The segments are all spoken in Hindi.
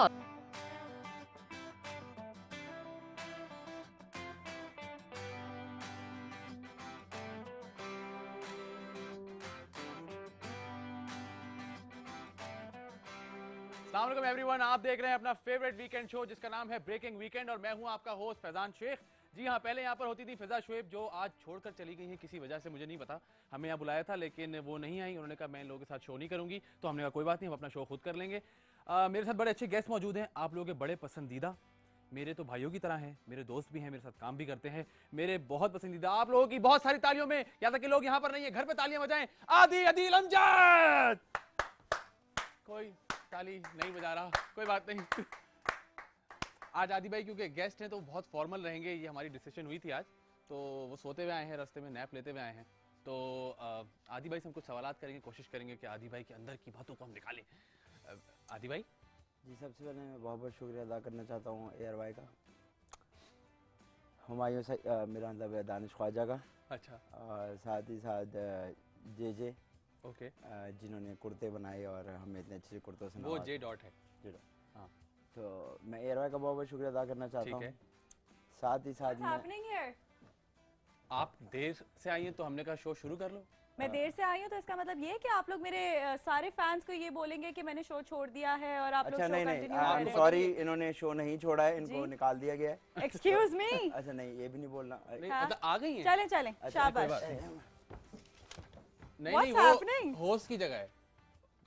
Podcast. अस्सलाम वालेकुम एवरीवन, आप देख रहे हैं अपना फेवरेट वीकेंड शो जिसका नाम है ब्रेकिंग वीकेंड और मैं हूं आपका होस्ट फैजान शेख। जी हाँ, पहले यहाँ पर होती थी फिजा शुएब जो आज छोड़कर चली गई हैं किसी वजह से, मुझे नहीं पता। हमें यहाँ बुलाया था लेकिन वो नहीं आई, उन्होंने कहा मैं इन लोगों के साथ शो नहीं करूंगी, तो हमने कहा कोई बात नहीं, हम अपना शो खुद कर लेंगे। मेरे साथ बड़े अच्छे गेस्ट मौजूद हैं, आप लोगों के बड़े पसंदीदा, मेरे तो भाइयों की तरह हैं, मेरे दोस्त भी हैं, मेरे साथ काम भी करते हैं, मेरे बहुत पसंदीदा, आप लोगों की बहुत सारी तालियों में, यहाँ तक कि लोग यहाँ पर नहीं है घर पे तालियां बजाएं, आदि अदील अमजद। कोई ताली नहीं बजा रहा, कोई बात नहीं। आज आदि भाई क्योंकि गेस्ट हैं तो बहुत फॉर्मल रहेंगे, ये हमारी डिसीजन हुई थी आज, तो वो सोते हुए आए हैं, रास्ते में नैप लेते हुए आए हैं, तो आदि भाई से हम कुछ सवालात करेंगे, कोशिश करेंगे कि आदि भाई के अंदर की बातों को हम निकालें। आदि भाई जी, सबसे पहले मैं बहुत बहुत शुक्रिया अदा करना चाहता हूँ एयर वाई का, हुमायूं से मेरा मतलब है दानिश ख्वाजा का, अच्छा, और साथ ही साथ जे ओके, जिन्होंने कुर्ते बनाए और हमें इतने अच्छे कुर्तों से वो जे डॉट है, हाँ, तो मैं एयर वाई का बहुत बहुत शुक्रिया अदा करना चाहता हूँ। साथ ही साथ आप देर से आई हैं तो हमने कहा शो शुरू कर लो। मैं देर से आई हूँ तो इसका मतलब ये है कि आप लोग मेरे सारे फैंस को ये बोलेंगे कि मैंने शो छोड़ दिया है और आप अच्छा, लोग नहीं नहीं, आई एम सॉरी, इन्होंने शो नहीं छोड़ा है, इनको निकाल दिया गया है। Excuse me. अच्छा नहीं, ये भी नहीं बोलना। मतलब आ गई हैं? चलें चलें, शाबाश। नहीं नहीं, वो होस्ट की जगह है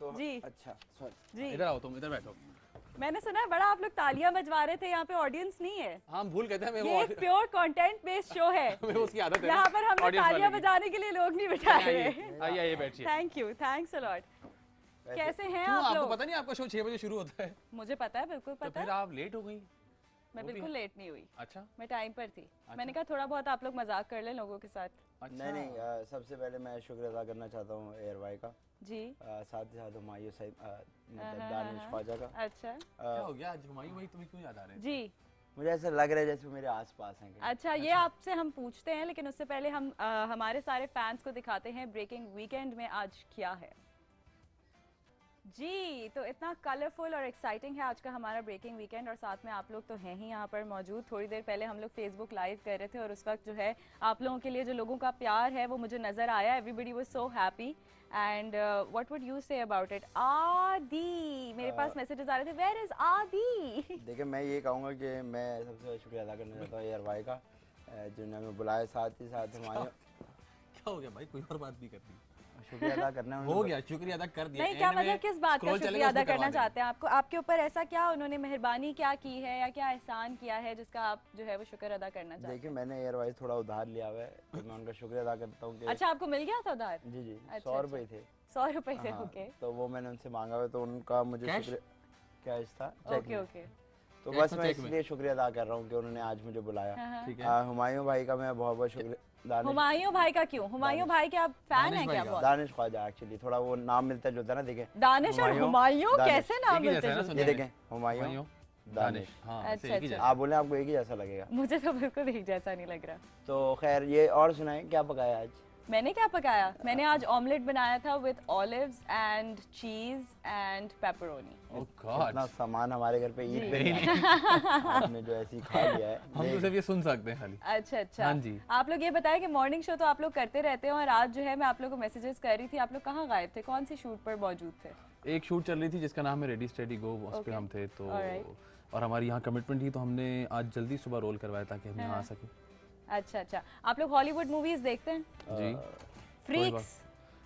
तो जी। अच्छा सॉरी जी, इधर आओ, तुम इधर बैठो। मैंने सुना है बड़ा आप लोग तालियां बजवा रहे थे, यहाँ पे ऑडियंस नहीं है। हम भूल गए थे, हमें ये एक प्योर कंटेंट बेस्ड शो है। हमें उसकी आदत है, यहाँ पर हमने तालियां बजाने के लिए लोग नहीं बिठाए हुए। आइए बैठिए। Thank you, thanks a lot. कैसे हैं क्यों, आप आपको लोग? पता नहीं आपका शो 6 बजे शुरू होता है? मुझे पता है, बिल्कुल तो पता फिर है। आप लेट हो गई? मैं बिल्कुल लेट नहीं हुई, अच्छा, मैं टाइम पर थी। मैंने कहा थोड़ा बहुत आप लोग मजाक कर लें लोगों के साथ। अच्छा। नहीं नहीं, सबसे पहले मैं शुक्रिया अदा करना चाहता हूँ एयर वाई का जी। साथ ही साथ हुमायूं साहिब मतलब दानिश ख्वाजा का। अच्छा, क्या हो गया आज हुमायूं भाई, तुम्हें क्यों याद आ रहे हैं? जी। मुझे ऐसा लग रहा है जैसे वो मेरे आसपास हैं। अच्छा, ये आपसे हम पूछते हैं, लेकिन उससे पहले हम हमारे सारे फैंस को दिखाते हैं ब्रेकिंग वीकेंड में आज क्या है। जी, तो इतना कलरफुल और एक्साइटिंग है आज का हमारा ब्रेकिंग वीकेंड, और साथ में आप लोग तो हैं ही यहाँ पर मौजूद। थोड़ी देर पहले हम लोग फेसबुक लाइव कर रहे थे और उस वक्त जो है आप लोगों के लिए जो लोगों का प्यार है वो मुझे नज़र आया। Everybody was so happy and what would you say about it? आदि, मेरे पास मैसेजेस आ रहे थे, वेयर इज आदि? देखिए, मैं ये कहूँगा कि मैं सबसे पहले शुक्रिया अदा करना चाहता हूँ एयर वाई का जिन्होंने हमें बुलाया। साथ ही साथ हुमायूं, क्या हो गया भाई, कोई और बात नहीं करनी? शुक्रिया अदा करना हो गया, शुक्रिया अदा कर दिया। नहीं, क्या मतलब किस बात का शुक्रिया अदा करना चाहते हैं? आपको, आपके ऊपर ऐसा क्या उन्होंने मेहरबानी क्या की है या क्या एहसान किया है जिसका आप जो है वो शुक्र अदा करना चाहते हैं? देखिए, मैंने एयर वाई थोड़ा उधार लिया हुआ है तो मैं उनका शुक्रिया अदा करता हूँ। अच्छा, आपको मिल गया था उधार? जी जी, अच्छा, 100 रुपए थे। 100 रुपए थे, हाँ, ओके। तो वो मैंने उनसे मांगा हुआ, तो उनका मुझे शुक्रिया, कैश था, ओके ओके। तो बस मैं इसलिए शुक्रिया अदा कर रहा हूँ कि उन्होंने आज मुझे बुलाया। ठीक है। हुमायूं भाई का मैं बहुत बहुत शुक्रिया। हुमायूं भाई का क्यों? हुमायूं भाई के आप फैन हैं क्या? बहुत। दानिश ख्वाजा, एक्चुअली थोड़ा वो नाम मिलता जुलता है ना। देखें, दानिश और हुमायूं कैसे नाम मिलते हैं? ये देखें, हुमायूं दानिश। अच्छा, आप बोले आपको एक ही जैसा लगेगा? मुझे तो बिल्कुल एक जैसा नहीं लग रहा। तो खैर, ये और सुनाएं क्या पकाया आज? मैंने क्या पकाया? मैंने आज ऑमलेट बनाया था विद ऑलिव्स एंड चीज एंड पेपरोनी। ओह गॉड, इतना सामान हमारे घर पे ईद पे आपने जो ऐसी खा लिया है। हम तो सिर्फ ये सुन सकते हैं खाली। अच्छा अच्छा, हाँ जी। आप लोग ये बताएं कि मॉर्निंग शो तो आप लोग करते रहते हैं और आज जो है मैं आप लोगों को मैसेजेस कर रही थी, आप लोग कहाँ गायब थे? कौन सी शूट पर मौजूद थे? एक शूट चल रही थी जिसका नाम है रेडी स्टेडी गो, उस पे हम थे, तो और हमारी यहाँ कमिटमेंट थी तो हमने आज जल्दी सुबह रोल करवाया ताकि हम यहाँ आ सके। अच्छा अच्छा, आप लोग हॉलीवुड मूवीज देखते हैं? जी। फ्रीक्स?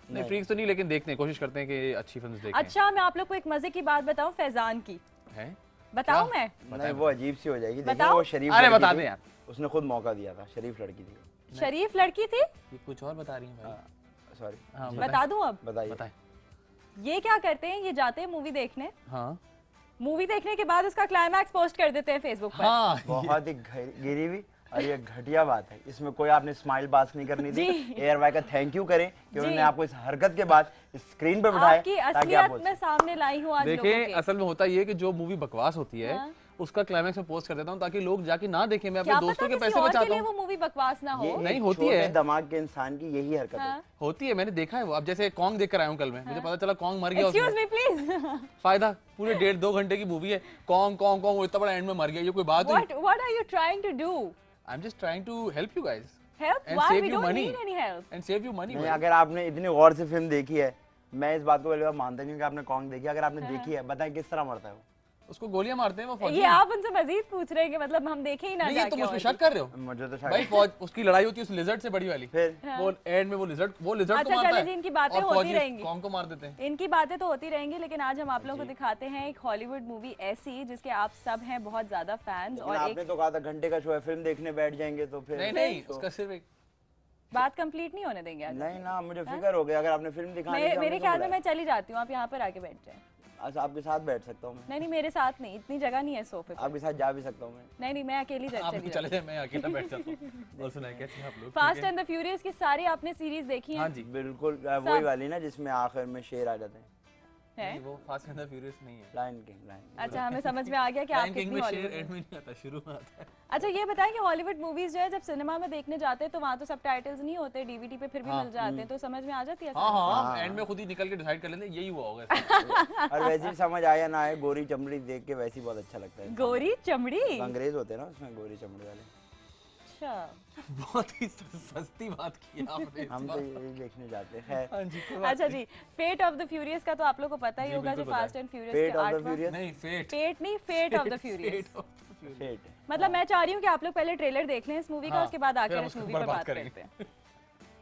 नहीं, फ्रीक्स तो नहीं, लेकिन देखते हैं, कोशिश करते हैं कि अच्छी फिल्म्स देखें। अच्छा, मैं आप लोग को एक मजे की बात बताऊं फैजान की। है? बताऊं मैं? नहीं, वो अजीब सी हो जाएगी। बताओ। वो शरीफ, अरे बता दे यार, उसने खुद मौका दिया था, शरीफ लड़की थी। शरीफ लड़की थी? ये कुछ और बता रही हैं भाई। सॉरी, हाँ, बता दूं अब? बताइए। ये क्या करते हैं, ये जाते हैं मूवी देखने, हाँ, मूवी देखने के बाद उसका क्लाइमैक्स पोस्ट कर देते हैं फेसबुक पर। हाँ, बहुत ही गिरी हुई और ये घटिया बात है। इसमें कोई आपने स्माइल बात नहीं करनी थी। एयर वाई का थैंक यू करें कि उन्होंने आपको इस हरकत के बाद स्क्रीन पे बिठाया आपकी असलियत मैं सामने लाई हूं आज लोगों के। देखिए, असल में होता ये है कि जो मूवी बकवास होती है उसका क्लाइमैक्स में पोस्ट कर देता हूँ ताकि लोग जाके ना देखें। मैं अपने क्या दोस्तों पता के किसी पैसे और के बचाता लिए हूँ। वो मूवी बकवास ना हो। ये नहीं, एक होती छोटे है। दिमाग के इंसान की यही हरकत है। होती है, मैंने देखा है वो। अब जैसे कॉन्ग देख कर आया हूँ कल मैं, मुझे पता चला कॉन्ग मर गया एक्सक्यूज उसमें। Me please. फायदा, पूरे 1.5-2 घंटे की मूवी है, कॉन्ग कॉन्ग कॉन्ग, वो इतना बड़ा एंड में मर गया, ये कोई बात हुई? What are you trying to do? I am just trying to help you guys help? And why? Save we you don't money need any help. And save you money. नहीं, अगर आपने इतनी गौर से फिल्म देखी है, मैं इस बात को पहले बार मानता नहीं हूँ कि आपने कॉन्ग देखी है। अगर आपने देखी है, बताएं किस तरह मरता है वो। उसको गोलियां मारते हैं वो फौजी। ये आप उनसे मजीद पूछ रहे हैं कि मतलब हम देखे ही ना नहीं, जाके। तुम उसमें और शक कर रहे हो? मुझे तो भाई शायद फौज, उसकी लड़ाई होती है उस लिजर्ड से बड़ी वाली, फिर वो एंड में वो लिजर्ड को अच्छा, मारता चले है जी, इनकी बातें और होती फौजी रहेंगी। कॉन्ग को मार देते हैं। इनकी बातें तो होती रहेंगी, लेकिन आज हम आप लोगों को दिखाते हैं एक हॉलीवुड मूवी ऐसी जिसके आप सब हैं बहुत ज्यादा फैंस। लेकिन और आपने एक तो कहा था घंटे का शो है, फिल्म देखने बैठ जाएंगे तो फिर नहीं नहीं, उसका सिर्फ एक बात कंप्लीट नहीं होने देंगे आज। नहीं ना, मुझे फिक्र हो गया। अगर आपने फिल्म दिखानी है, मेरे ख्याल में मैं चली जाती हूँ, आप यहाँ पर आके बैठ जाएं। अच्छा, आपके साथ बैठ सकता हूँ मैं? नहीं नहीं, मेरे साथ नहीं, इतनी जगह नहीं है सोफे पे। आपके साथ जा भी सकता हूँ मैं? नहीं नहीं, मैं अकेली आप चली चले जाए, मैं अकेला बैठ जाता हूँ। और सुनाए कैसे हैं आप लोग? फास्ट एंड द फ्यूरियस की सारी आपने सीरीज देखी है? हाँ जी। बिल्कुल, वही वाली ना जिसमें आखिर में शेर आ जाते हैं। नहीं, वो फास्ट एंड द फ्यूरियस नहीं है। Lion king. अच्छा, हमें समझ में आ गया कि आप लायन किंग कितनी में शेर हॉलीवुड। एंड में नहीं आता, शुरू में आता है। अच्छा, ये बताएं कि हॉलीवुड मूवीज जो है जब सिनेमा में देखने जाते हैं तो वहाँ तो सबटाइटल्स नहीं होते, डीवीडी पे फिर भी मिल जाते हैं, तो समझ में आ जाती है? हाँ हाँ, एंड में खुद ही निकल के डिसाइड कर लेते हैं, यही हुआ होगा इसका। और वैसे भी समझ आया ना आए, गोरी चमड़ी देख के वैसे ही बहुत अच्छा लगता है। गोरी चमड़ी? अंग्रेज होते हैं ना उसमें, गोरी चमड़ी वाले। अच्छा बहुत ही सस्ती बात की आपने इस हम बार। तो यही देखने जाते हैं। हाँ जी, कोई बात अच्छा नहीं। जी, फेट ऑफ द फ्यूरियस का तो आप लोग को पता ही जी, होगा, जो बिल्कुल पता फास्ट है। एंड फ्यूरियस फेट के ऑफ द 8वां। फ्यूरियस। नहीं, फेट फेट नहीं, fate of the furious. Fate of the furious. Fate. मतलब मैं चाह रही हूँ कि आप लोग पहले ट्रेलर देख लें इस मूवी का, हाँ, उसके बाद फिर आकर हम इस उसके मूवी ऊपर पर बात बात करेंगे। करते हैं।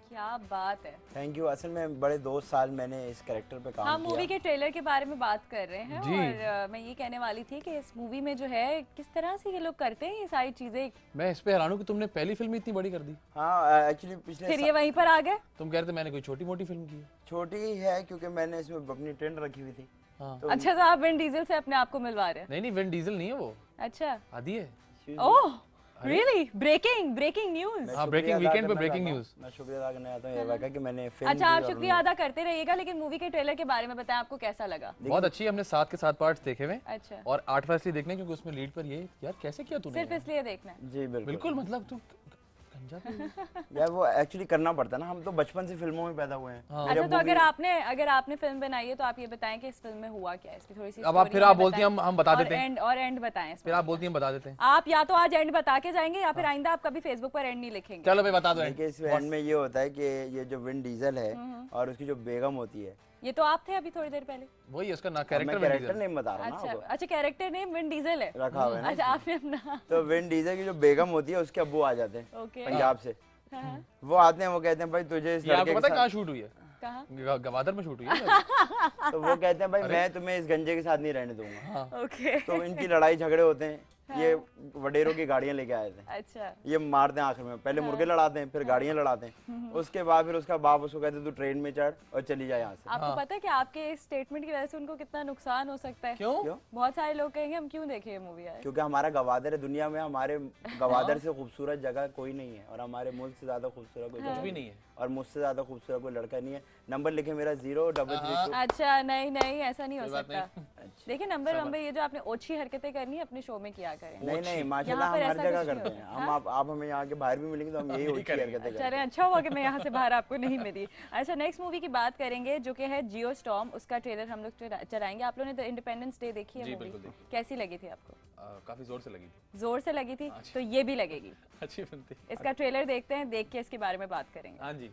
क्या बात है। Thank you. असल में बड़े 2 साल मैंने इस कैरेक्टर पे काम हम किया। मूवी के ट्रेलर के बारे में बात कर रहे हैं, जी। और मैं ये कहने वाली थी कि इस मूवी में जो है किस तरह से ये लोग करते हैं ये सारी चीजें। मैं इस पे हैरान हूँ कि तुमने पहली फिल्म इतनी बड़ी कर दी। हाँ, एक्चुअली पिछले फिर ये वहीं पर आ गए। तुम कह रहे थे मैंने कोई छोटी मोटी फिल्म की है। छोटी ही है क्योंकि मैंने इसमें अपनी ट्रेंड रखी हुई थी। हाँ। तो अच्छा, तो आप विन डीजल से अपने आप को मिलवा रहे हैं? नहीं नहीं, विन डीजल नहीं है वो, अच्छा, आदि है। Oh really, breaking news. हाँ, ब्रेकिंग वीकेंड पे ब्रेकिंग न्यूज। मैं शुक्रिया अदा करना चाहता हूँ एयरवाई का कि मैंने फिल्म अच्छा, की आप और शुक्रिया अदा करते रहिएगा, लेकिन मूवी के ट्रेलर के बारे में बताएं, आपको कैसा लगा? बहुत अच्छी है, हमने 7 के 7 पार्ट्स देखे हुए, अच्छा, और 8वां इसलिए देखने क्योंकि उसमें लीड पर ये यार कैसे किया तूने सिर्फ यार? इसलिए देखना है? जी बिल्कुल। बिल्कुल, मतलब तू गंजा भी है। यार वो एक्चुअली करना पड़ता है ना, हम तो बचपन से फिल्मों में पैदा हुए हैं। हाँ। मेरे अच्छा, तो अब्बू अगर आपने फिल्म बनाई है तो आप ये बताएं कि इस फिल्म में हुआ क्या है, इसकी थोड़ी सी अब आप story फिर आप हमें बोलती हैं, बताएं। हम बता और देते हैं। एंड बताएं इसमें। फिर आप बोलती हैं बता देते हैं। आप या तो आज एंड बता के जाएंगे या फिर आइंदा आप कभी फेसबुक पर एंड नहीं लिखेंगे। चलो भाई बता दो। देखिए इस एंड में ये होता है कि ये जो विन डीजल है और उसकी जो बेगम होती है, ये तो आप थे अभी थोड़ी देर पहले। वही उसका ना मैं कैरेक्टर कैरेक्टर नेम बता रहा हूँ ना अच्छा आपको, अच्छा, कैरेक्टर नेम विन डीजल है रखा हुआ है ना। अच्छा, आपने अपना तो विन डीजल की जो बेगम होती है उसके अब्बू आ जाते हैं ओके। पंजाब से। हाँ, वो आते हैं, वो कहते हैं भाई तुझे इस ये आपको लड़के के पता है कहाँ साथ, शूट हुई है? कहाँ? गवादर में शूट हुई है। तो वो कहते हैं भाई मैं तुम्हें इस गंजे के साथ नहीं रहने दूंगा। हाँ। ओके। तो इनकी लड़ाई झगड़े होते हैं। ये वडेरों की गाड़ियां लेके आए थे, अच्छा, ये मारते हैं आखिर में, पहले मुर्गे लड़ाते हैं, फिर गाड़ियां लड़ाते हैं, उसके बाद फिर उसका बाप उसको कहते हैं तू ट्रेन में चढ़ और चली जाए यहाँ से। आपको पता है कि आपके इस स्टेटमेंट की वजह से उनको कितना नुकसान हो सकता है? क्यों? क्यों? बहुत सारे लोग कहेंगे हम क्यों देखें ये मूवी यार। क्योंकि हमारा गवादर है, दुनिया में हमारे गवादर से खूबसूरत जगह कोई नहीं है, और हमारे मुल्क से ज्यादा खूबसूरत कोई कुछ जगह भी नहीं नहीं है। और मुझसे ज्यादा खूबसूरत कोई लड़का नहीं है। नंबर लिखे मेरा 03332। अच्छा, नहीं नहीं, ऐसा नहीं हो कोई बात सकता। अच्छा। देखिए, नंबर ये जो आपने ओछी हरकतें करनी है अपने शो में किया करें। नहीं नहीं, माशाल्लाह पर हम हर ऐसा जगह कुछ नहीं करते हैं। होगा, हम आप हमें यहाँ के बाहर भी मिलेंगे तो हम यही ऊंची हरकतें करते चले, हैं। अच्छा हुआ कि मैं यहाँ से बाहर आपको नहीं मिली। अच्छा, नेक्स्ट मूवी की बात करेंगे जो कि है जियो स्टॉर्म। उसका ट्रेलर हम लोग चलाएंगे। आप लोगों ने द इंडिपेंडेंस डे देखी है जी, मूवी? बिल्कुल देखी। कैसी लगी थी आपको? काफी जोर से लगी थी। जोर से लगी थी, तो ये भी लगेगी। अच्छी फिल्म थी। इसका ट्रेलर देखते हैं, देख के इसके बारे में बात करेंगे। हाँ जी।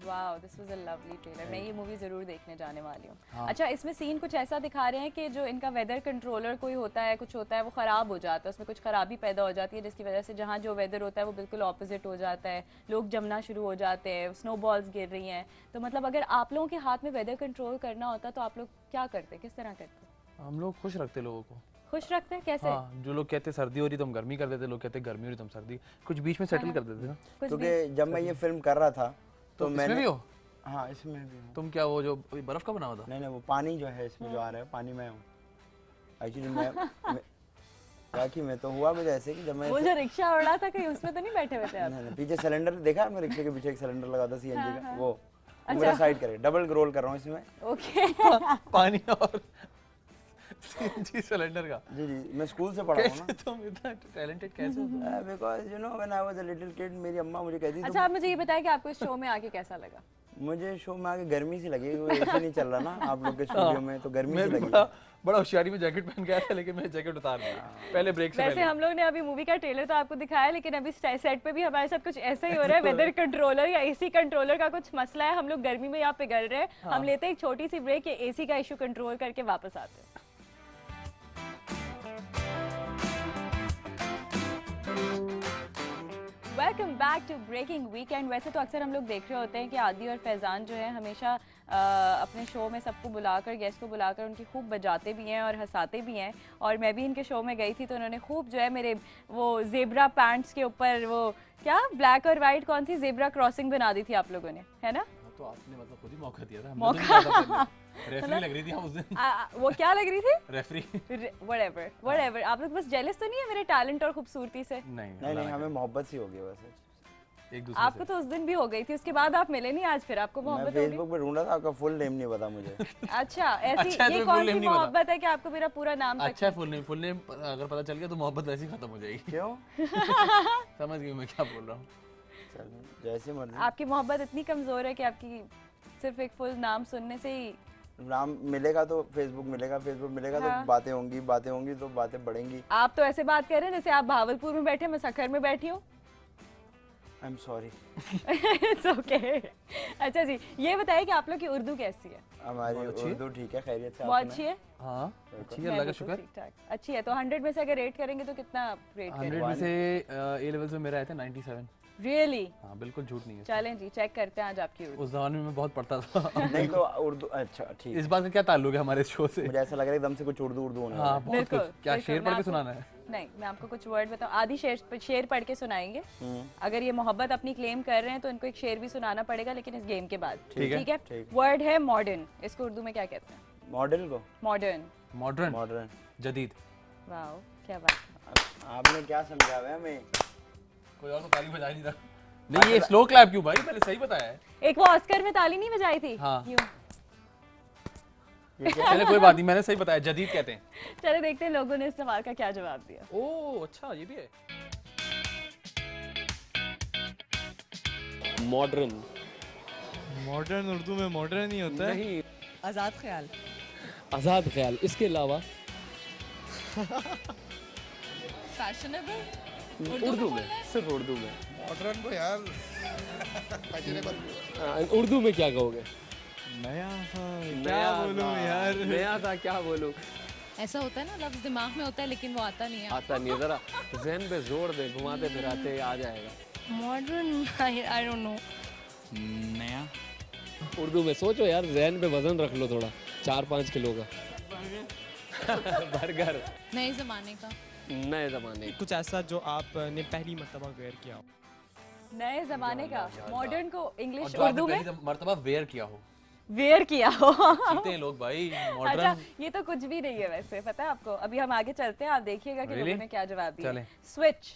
Wow, this was a lovely trailer. मैं ये मूवी जरूर देखने जाने वाली हूँ। हाँ। अच्छा, इसमें सीन कुछ ऐसा दिखा रहे हैं कि जो इनका वेदर कंट्रोलर कोई होता है, कुछ होता है, वो ख़राब हो जाता है, उसमें कुछ खराबी पैदा हो जाती है, जिसकी वजह से जहाँ जो वेदर होता है वो बिल्कुल ऑपोजिट हो जाता है, लोग जमना शुरू हो जाते हैं, स्नोबॉल्स गिर रही हैं। तो मतलब अगर आप लोगों के हाथ में वेदर कंट्रोल करना होता तो आप लोग क्या करते, किस तरह करते? हम लोग खुश रखते लोगों को। खुश रखते हैं कैसे? हाँ, जो लोग कहते सर्दी हो रही तो हम गर्मी कर देते, लोग कहते गर्मी हो रही तो हम सर्दी, कुछ बीच में सेटल कर देते ना। कुछ भी? क्योंकि जब मैं ये फिल्म कर रहा था तो इसमें मैंने भी हो? हाँ इसमें भी हूँ। तुम क्या वो जो अभी बर्फ का बना हुआ था? नहीं नहीं, वो पानी जो है इसमें जो आ रहा है पानी में हूँ एक्चुअली। मैं बाकी मैं तो हुआ मुझे ऐसे कि जब मैं वो जो रिक्शा उड़ रहा था कहीं उसमें तो नहीं बैठे हुए थे आप? नहीं, पीछे सिलेंडर देखा है, मैं रिक्शे के पीछे एक सिलेंडर लगा था सीएनजी का, वो मेरा साइड करे, डबल रोल कर रहा हूँ इसमें। ओके। पानी और सीएनजी सिलेंडर का। जी जी, मैं स्कूल से पढ़ा हूँ ना। कैसे तुम इतना टैलेंटेड कैसे हो? Because you know when I was a little kid, मेरी अम्मा मुझे कहती थी अच्छा, आप मुझे ये बताएं कि आपको इस शो में आके कैसा लगा? मुझे शो में आके गर्मी सी लगी, वो एसी नहीं चल रहा ना आप लोग के स्टूडियो में, तो गर्मी मैं सी भी लगी। बड़ा होशियारी में जैकेट पहन गया था, लेकिन मैंने जैकेट उतार दिया पहले ब्रेक से वैसे पहले। हम लोग ने अभी मूवी का ट्रेलर तो आपको दिखाया, लेकिन अभी सेट पे भी हमारे साथ कुछ ऐसा ही हो रहा है। वेदर कंट्रोलर या एसी कंट्रोलर का कुछ मसला है, हम लोग गर्मी में यहाँ पिघल रहे हैं। हम लेते हैं एक छोटी सी ब्रेक, ये एसी का इशू कंट्रोल करके वापस आते हैं। Welcome back to breaking weekend. वैसे तो अक्सर हम लोग देख रहे होते हैं कि आदि और फैज़ान जो है हमेशा अपने शो में सबको बुलाकर, गेस्ट को बुलाकर उनकी खूब बजाते भी हैं और हंसाते भी हैं। और मैं भी इनके शो में गई थी तो उन्होंने खूब जो है मेरे वो जेब्रा पैंट्स के ऊपर वो क्या ब्लैक और वाइट कौन सी जेब्रा क्रॉसिंग बना दी थी आप लोगों ने, है ना? तो आपने मतलब खुद ही मौका दिया था। मौका रेफरी लग रही थी आप उस दिन। वो क्या लग रही थी? रेफरी। व्हाटएवर। आप लोग बस जेलस तो नहीं है मेरे टैलेंट और खूबसूरती से? नहीं, हमें मोहब्बत सी हो गई बस एक दूसरे आपको तो उस दिन भी हो गई थी, उसके बाद आप मिले नहीं आज, फिर आपको मैं मोहब्बत हो गई? फेसबुक पे ढूंढा था, आपका फुल नेम नहीं पता मुझे। अच्छा, ऐसी अच्छा, ये तो कौन full name सी नहीं पता। मोहब्बत है कि आपको मेरा पूरा नाम तक? अच्छा, फुल नेम अगर पता चल गया तो मोहब्बत वैसे ही खत्म हो जाएगी। क्यों? समझ गई मैं क्या बोल रहा हूँ। चल जैसे मर्जी। आपकी मोहब्बत इतनी कमजोर है कि आपकी सिर्फ एक फुल नाम सुनने से ही नाम मिलेगा तो फेसबुक मिलेगा, फेसबुक मिलेगा हाँ। तो बातें होंगी तो बातें बढ़ेंगी। आप तो ऐसे बात कर रहे हैं जैसे आप भावलपुर में बैठे, मैं सखर में बैठी हूँ। I am sorry. It's okay. अच्छा जी, ये बताइए कि आप लोग की उर्दू कैसी है? हमारी बहुत अच्छी है। उर्दू ठीक है, खैरियत से। बहुत अच्छी है। हाँ, अच्छी है, मैं अल्लाह का बिल्कुल शुक्र। ठीक-ठाक। अच्छी है तो 100 में से अगर रेट करेंगे तो कितना रेट 100 करेंगे? में से ए लेवल्स में मेरा आया था 97। रियली? हाँ, बिल्कुल झूठ नहीं है। चलें जी, चेक करते हैं आज आपकी उर्दू। उस जमाने में मैं बहुत पढ़ता था। नहीं तो उर्दू अच्छा ठीक इस बात का क्या ताल्लुक है हमारे शो से? मुझे ऐसा लग रहा है एकदम से कुछ उर्दू होने वाला हाँ, है। बहुत बिल्कुल, कुछ। क्या बिल्कुल, शेर मैं पढ़ के आपको- सुनाना है? नहीं, मैं आपको कुछ वर्ड बताऊं। आदि शेर पढ़ के सुनाएंगे। अगर ये मोहब्बत अपनी क्लेम कर रहे हैं तो इनको एक शेर भी सुनाना पड़ेगा, लेकिन इस गेम के बाद। ठीक है, ठीक है। ठीक। वर्ड है मॉडर्न, इसको उर्दू में क्या कहते हैं? मॉडल को मॉडर्न। Modern, modern. जदीद। वाओ, क्या बात है। आपने क्या समझा हुआ है हमें? कोई और तो ताली बजा नहीं था। नहीं, ये स्लो क्लैप क्यों भाई? मैंने सही बताया है। एक वो ऑस्कर में ताली नहीं बजाई थी? हाँ। यूं। चले कोई बात नहीं, मैंने सही बताया, जदीद कहते हैं। चलो देखते हैं लोगों ने इस सवाल का क्या जवाब दिया। ओह अच्छा, ये भी है। मॉडर्न। मॉडर्न उर्दू में मॉडर्न ही होता है। नहीं, आजाद ख्याल। आज़ाद ख्याल। इसके अलावा फैशनेबल उर्दू में, सिर्फ उर्दू में। मॉडर्न को यार उर्दू में क्या कहोगे? नया सा क्या बोलूं यार। नया था, क्या बोलूं? ऐसा होता है ना, लफ्ज दिमाग में होता है लेकिन वो आता नहीं है। आता नहीं है, जरा ज़हन पे जोर दे, घुमाते फिराते आ जाएगा। Modern I don't no. नया उर्दू में सोचो यार, जहन पे वजन रख लो थोड़ा, 4-5 किलो का। बर्गर। नए जमाने का। नए जमाने की। कुछ ऐसा जो आपने पहली मर्तबा वेयर किया हो। नए जमाने का मॉडर्न को और इंग्लिश जो आपने उर्दू में पहली मर्तबा वेयर किया हो। वेयर किया हो। जीते हैं लोग भाई, अच्छा, मॉडर्न। ये तो कुछ भी नहीं है वैसे, पता है आपको। अभी हम आगे चलते हैं, आप देखिएगा कि Really? लोगों ने क्या जवाब दिया। चलें। स्विच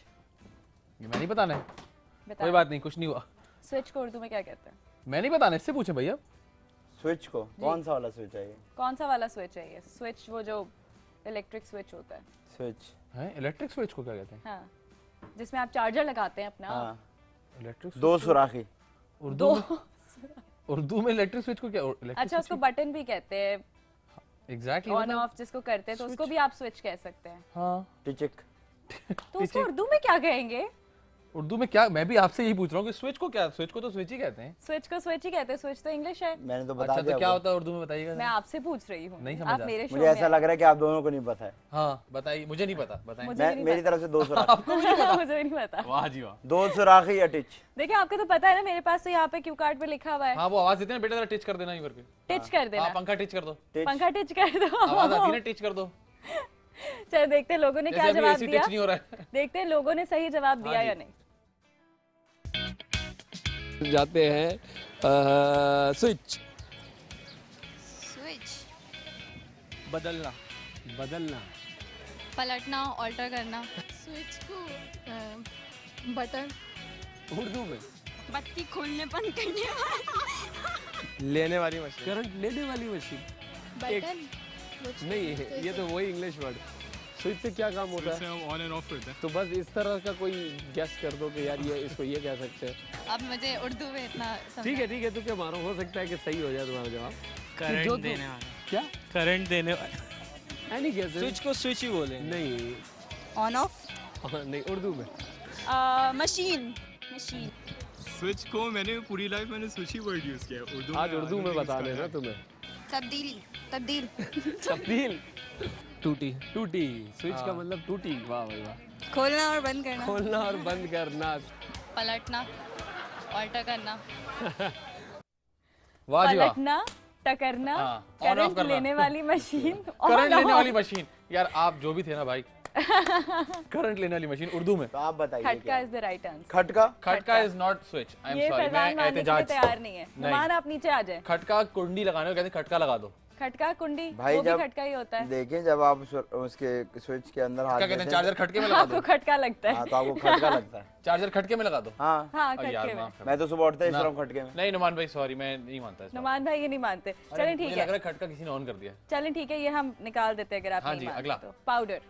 ये मैं नहीं बताना है। बताओ। कोई बात नहीं, कुछ नहीं हुआ। स्विच को उर्दू में क्या कहते हैं? मैं नहीं बताना, इससे पूछे भैया। स्विच को कौन सा वाला स्विच है ये? कौन सा वाला स्विच है ये? स्विच वो जो इलेक्ट्रिक स्विच होता है। स्विच। हैं, इलेक्ट्रिक स्विच को क्या कहते हैं? हाँ, जिसमें आप चार्जर लगाते हैं अपना। हाँ, इलेक्ट्रिक दो सुराखी। उर्दू में, उर्दू में इलेक्ट्रिक स्विच को क्या? अच्छा, उसको बटन भी कहते हैं, एग्जैक्टली ऑन ऑफ जिसको करते हैं, तो उसको भी आप स्विच कह सकते हैं। हाँ, टिचिक। तो उसको उर्दू में क्या कहेंगे? उर्दू में क्या? मैं भी आपसे यही पूछ रहा हूँ कि स्विच को क्या? स्विच को तो स्विच ही कहते हैं। स्विच को स्विच ही कहते हैं, स्विच तो इंग्लिश है। मैंने तो बता अच्छा, दिया तो क्या आपको। होता है उर्दू में, बताइएगा। मैं आपसे पूछ रही हूँ, नहीं आप समझा। मेरे शो मुझे ऐसा लग रहा है कि आप दोनों को नहीं पता है। हाँ बताइए, मुझे नहीं पता, बताएं। मुझे मैं नहीं मेरी तरफ से दो सुराखी। आपको भी नहीं पता? मुझे भी नहीं पता। वाह जी वाह। दो सुराखी या टिच। देखिए, आपको तो पता है ना, मेरे पास तो यहाँ पे क्यू कार्ड पे लिखा हुआ है। हाँ, वो आवाज देते हैं बेटा, जरा टिच कर देना, यूं करके। टिच कर हाँ, देना। पंखा टिच कर दो। टिच। पंखा टिच कर दो। आवाज आती है ना, टिच कर दो। चलो देखते हैं लोगों ने क्या जैसे अभी जवाब AC दिया। टिच नहीं हो रहा है। देखते हैं लोगों ने सही जवाब दिया जी। या नहीं। जाते हैं स्विच। स्विच, बदलना। बदलना। पलटना, ऑल्टर करना। स्विच को बटन, उर्दू में बत्ती खोलने बंद करने वाला। लेने वाली मशीन। करंट लेने वाली मशीन। बटन, नहीं, ये तो वही इंग्लिश वर्ड। स्विच से क्या काम होता है? हम ऑन एंड ऑफ करते हैं। तो बस इस तरह का कोई गेस कर दो कि यार ये इसको ये कह सकते हैं। अब मुझे उर्दू में इतना ठीक है तू क्या मारो, हो सकता है कि सही हो जाए तुम्हारा जवाब। करंट जो देने वाला। क्या करंट देने वाला। Any guess? स्विच को स्विच ही बोले। नहीं, ऑन ऑफ नहीं, उर्दू में। मशीन मशीन स्विच को मैंने पूरी लाइफ मैंने स्विच ही वर्ड यूज किया है। उर्दू आज उर्दू में बता देना तुम्हें। तब्दीली तब्दील तब्दील, टूटी। टूटी। स्विच का मतलब टूटी। वाह भाई वाह। खोलना और बंद करना खोलना और बंद करना। पलटना, ऑल्टर करना। वाह जी वाह। पलटना, टकरना, हाँ, on off करंट करना। लेने वाली मशीन, करंट लेने वाली मशीन। यार आप जो भी थे ना भाई, करंट लेने वाली मशीन उर्दू में। तो आप बताइए खटका क्या? Is the right answer. खटका? खटका इज नॉट स्विच। आई ये एम सॉरी, फैजान मैं मानने के लिए एहतजाज। तैयार नहीं है। नहीं। नुमान आप नीचे आ जाए। खटका कुंडी लगाने को कहते हैं खटका लगा दो। खटका कुंडी भाई वो भी जब खटका ही होता है। देखें जब आप उसके स्विच के अंदर हाथ क्या कहते हैं, देते चार्जर खटके में लगा आपको दो। खटका लगता हाँ है। तो आपको खटका लगता है। चार्जर खटके में लगा दो। हाँ हाँ अरे यार खटके में। माफ कर। मैं तो सुबह उठते इस ना। तरह खटके में। नहीं नुमान भाई सॉरी, मैं नहीं मानता इसको। नुमान भाई ये नहीं मानते। अरे, चलें मुझे ठीक लग है, रहा है खटका किसी ने ऑन कर दिया। चलें ठीक है, ये हम निकाल देते हैं अगर आप हाँ नहीं जी, मानते अगला। तो। पाउडर।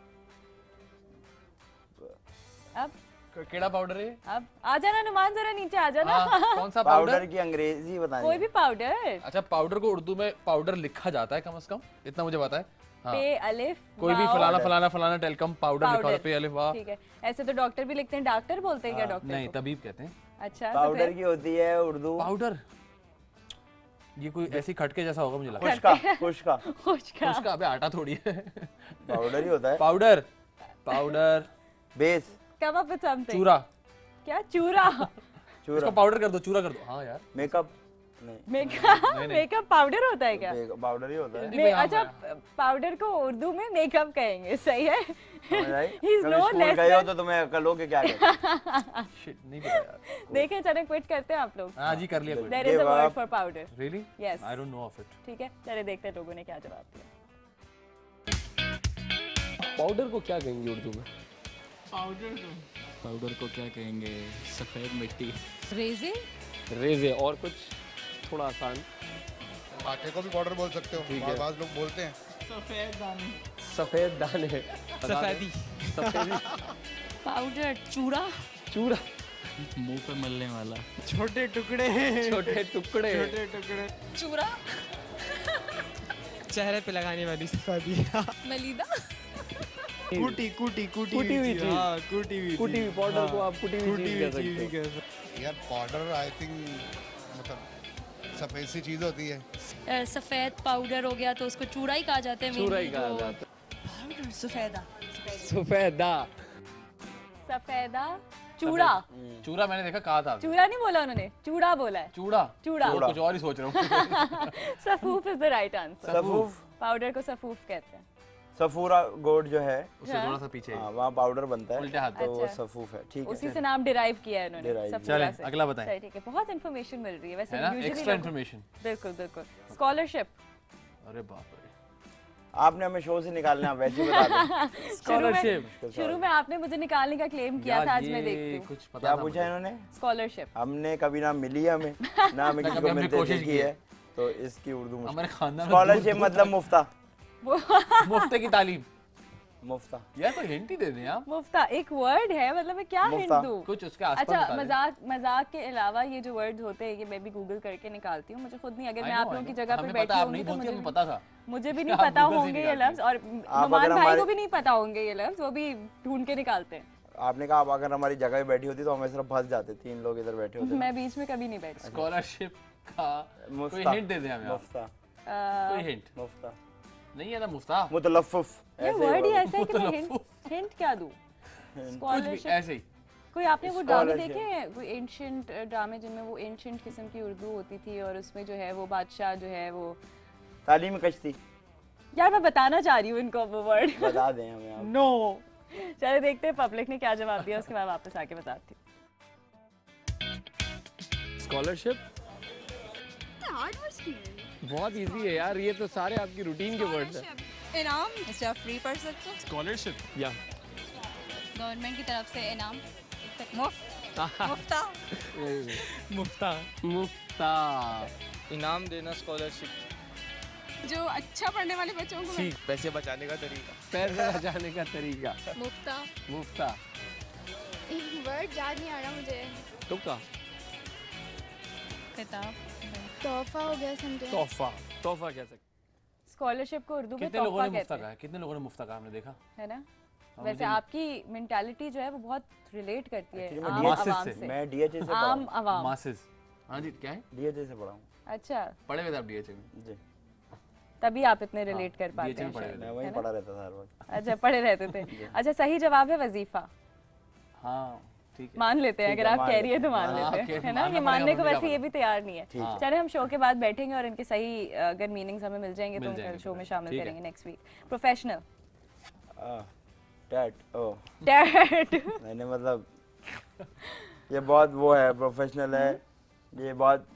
अब केड़ा पाउडर है ये? अब आ जाना नुमान, जरा नीचे आ जाना। हाँ, कौन सा पाउडर पाउडर? की अंग्रेजी कोई बताइए। भी पाउडर। अच्छा पाउडर को उर्दू में पाउडर लिखा जाता है कम से कम, इतना मुझे पता है। हाँ। पे अलिफ कोई भी वाव। फलाना फलाना फलाना टेलकम पाउडर लिखा होता है, पे अलिफ वाह। ठीक है, ऐसे तो डॉक्टर भी लिखते हैं, डॉक्टर बोलते हैं क्या डॉक्टर नहीं को? तबीब कहते हैं। अच्छा तो पाउडर फिर की होती है उर्दू पाउडर ये कोई ऐसी खटके जैसा होगा मुझे लगा। खुशका। खुशका खुशका। उसका अबे आटा थोड़ी है। पाउडर ही होता है। Powder powder base come up with something. चूरा। क्या चूरा? चूरा। इसको पाउडर कर दो, चूरा कर दो। हाँ यार मेकअप नहीं, मेकअप पाउडर होता है क्या? पाउडर ही होता है। नहीं भाई, हाँ अच्छा पाउडर को उर्दू में मेकअप कहेंगे, सही है। समझ आई? He is कभी no स्कूल less गए हो than- तो तुम्हें अकल हो कि क्या कहते शिट नहीं पता यार। देखें चले क्विट करते हैं आप लोग। हाँ जी कर लिया कोई। There is a Give word up. For powder. Really? Yes. I don't know of it. ठीक है, चले देखते हैं लोगों ने क्या जवाब दिया। पाउडर को क्या कहेंगे उर्दू में? पाउडर को क्या कहेंगे? सफेद मिट्टी। रेजे, रेजे। और कुछ थोड़ा आसान? आटे को भी पाउडर बोल सकते हो, ठीक है। बाद लोग बोलते हैं। सफेद दाने। सफेदी। सफेदी। पाउडर, चूड़ा, चूड़ा। मुंह पे मलने वाला। छोटे टुकड़े। छोटे टुकड़े। टुकड़े। चूड़ा, चेहरे पे लगाने वाली सफेदी। मलीदा, कूटी कूटी कूटी हुई चीज। हाँ कूटी हुई कुटी हुई पाउडर को आप कुटी हुई कूटी चीज हुई कह चीज भी सकते हो। कह सकते यार पाउडर आई थिंक मतलब सफेद सी चीज होती है। सफेद पाउडर हो गया तो उसको चूड़ा ही कहा जाता है। चूड़ा ही mainly कहा जो- जाता पाउडर, सफेदा, है। सफेदा। सफेदा, चूड़ा। चूरा मैंने देखा कहा था। चूड़ा नहीं बोला उन्होंने, चूड़ा बोला है। चूड़ा। चूड़ा। और कुछ और ही सोच रहा हूँ। सफूफ इज द राइट आंसर। सफूफ। पाउडर को सफूफ कहते हैं। सफूरा गोड जो है उससे थोड़ा सा पीछे। हाँ वहाँ पाउडर बनता है उल्टे हाथ। तो वो अच्छा। सफूफ है। ठीक उसी है से नाम डिराइव किया है इन्होंने, Derive सफूरा चलें, से। अगला बताएं। सही, ठीक है, बहुत इन्फॉर्मेशन मिल रही है वैसे है ना usually एक्स्ट्रा लोगों- इन्फॉर्मेशन। बिल्कुल बिल्कुल। स्कॉलरशिप। अरे बाप रे। आपने हमें शो से निकालना, आप वैसे ही बता दें। स्कॉलरशिप। शुरू में आपने मुझे निकालने का क्लेम किया था, आज मैं देखती हूँ। कुछ पता क्या था पूछा मुझे। इन्होंने? स्कॉलरशिप। हमने कभी ना मिली हमें ना हमें किसी कभी को हमने मिलते कोशिश देखी की है, तो इसकी उर्दू मुश्किल। हमारे खानदान में स्कॉलरशिप दूर- मतलब मुफ्ता। मुफ्त की तालीम। मुफ्ता यार कोई हिंट ही दे दें आप। मुफ्ता एक वर्ड है, मतलब मैं क्या हिंट मुफ्ता। दूँ? कुछ उसके आसपास अच्छा बता दें। मजाक के अलावा ये जो वर्ड होते हैं ये मैं भी गूगल करके निकालती हूँ, मुझे खुद नहीं, अगर I मैं know, आप I लोगों की know। जगह पर हमें बैठी पता, आप होंगी नहीं तो बोलती, मुझे हमें पता था। मुझे भी नहीं आप पता Google से होंगे ये निकालती लफ्ज, और अगर नुमान भाई हमारे- को भी नहीं पता होंगे ये लफ्ज, वो भी ढूंढ के निकालते हैं। आपने कहा आप अगर हमारी जगह पे बैठी होती तो हमें सिर्फ फंस जाते, 3 लोग इधर बैठे होते। मैं बीच में कभी नहीं बैठी। स्कॉलरशिप का कोई मुफ्ता। हिंट दे दें हमें आप। मुफ्ता। कोई हिंट मुफ्ता। नहीं है ना मुफ्ता। मुतलफ्फुफ। ये ऐसे ही वर्ड ही बोलो। ऐसा है कि मैं हिंट क्या दूँ? कुछ भी स्कॉलरशिप। ऐसे ही। कोई आपने वो ड्रामे Scholarship। देखे हैं, कोई एंशिएंट ड्रामे जिनमें वो एंशिएंट किस्म की उर्दू होती थी और उसमें जो है वो बादशाह जो है वो, तालीम कश्ती। यार मैं बताना चाह रही हूँ इनको वो वर्ड। बता दें हमें आप। नो। चलो देखते हैं पब्लिक ने क्या जवाब दिया, उसके बाद वापस आके बताती हूँ। स्कॉलरशिप बहुत इजी है यार, ये तो सारे आपकी रूटीन के वर्ड्स हैं। इनाम, इससे आप फ्री पढ़ सकते हो। स्कॉलरशिप। या गवर्नमेंट की तरफ से इनाम। मुफ्त, मुफ्ता, मुफ्ता। मुफ्ता। इनाम देना स्कॉलरशिप। जो अच्छा पढ़ने वाले बच्चों को सीख पैसे बचाने का तरीका। पैसे बचाने का तरीका। मुफ्ता मुफ्ता। वर्ड याद नहीं आ रहा मुझे। तुक्का। किताब तोहफा हो गया समझे। तोहफा। तोहफा कह सकते। स्कॉलरशिप को उर्दू में कितने लोगों तोहफा ने मुफ्ता कहते कहा हैं, है? कितने लोगों ने मुफ्ता कहा, आपने देखा? है ना? हाँ, वैसे मुझे- आपकी मेंटालिटी जो है वो बहुत रिलेट करती है Actually, मैं आम masses आवाम से- से। मैं डीएचए से आम पढ़ा आवाम। मासेस। हाँ जी, क्या है? डीएचए से पढ़ा हूँ अच्छा, पढ़े हुए थे आप डीएचए में? जी। तभी आप इतने रिलेट कर पाते DHA में हैं पढ़े शायद, मैं है वहीं ना? पढ़ा रहता था हर वक्त। अच्छा, पढ़े रहते थे। अच्छा, सही जवाब है वजीफा। हाँ, ठीक है। मान लेते हैं, ठीक अगर है, आप मान कह रही है तो लेते मान हैं। लेते हाँ, हैं, okay, है ना? मानना ये मानने पड़ेगा, को मम्मी वैसे का ये भी तैयार नहीं है। ठीक है। चले हम शो के बाद बैठेंगे और इनके सही अगर मीनिंग्स हमें मिल जाएंगे मिल तो जाएंगे, शो में ठीक शामिल है। करेंगे नेक्स्ट वीक। प्रोफेशनल। टैट ओ डैड। मैंने मतलब ये बहुत वो है, प्रोफेशनल है, ये बहुत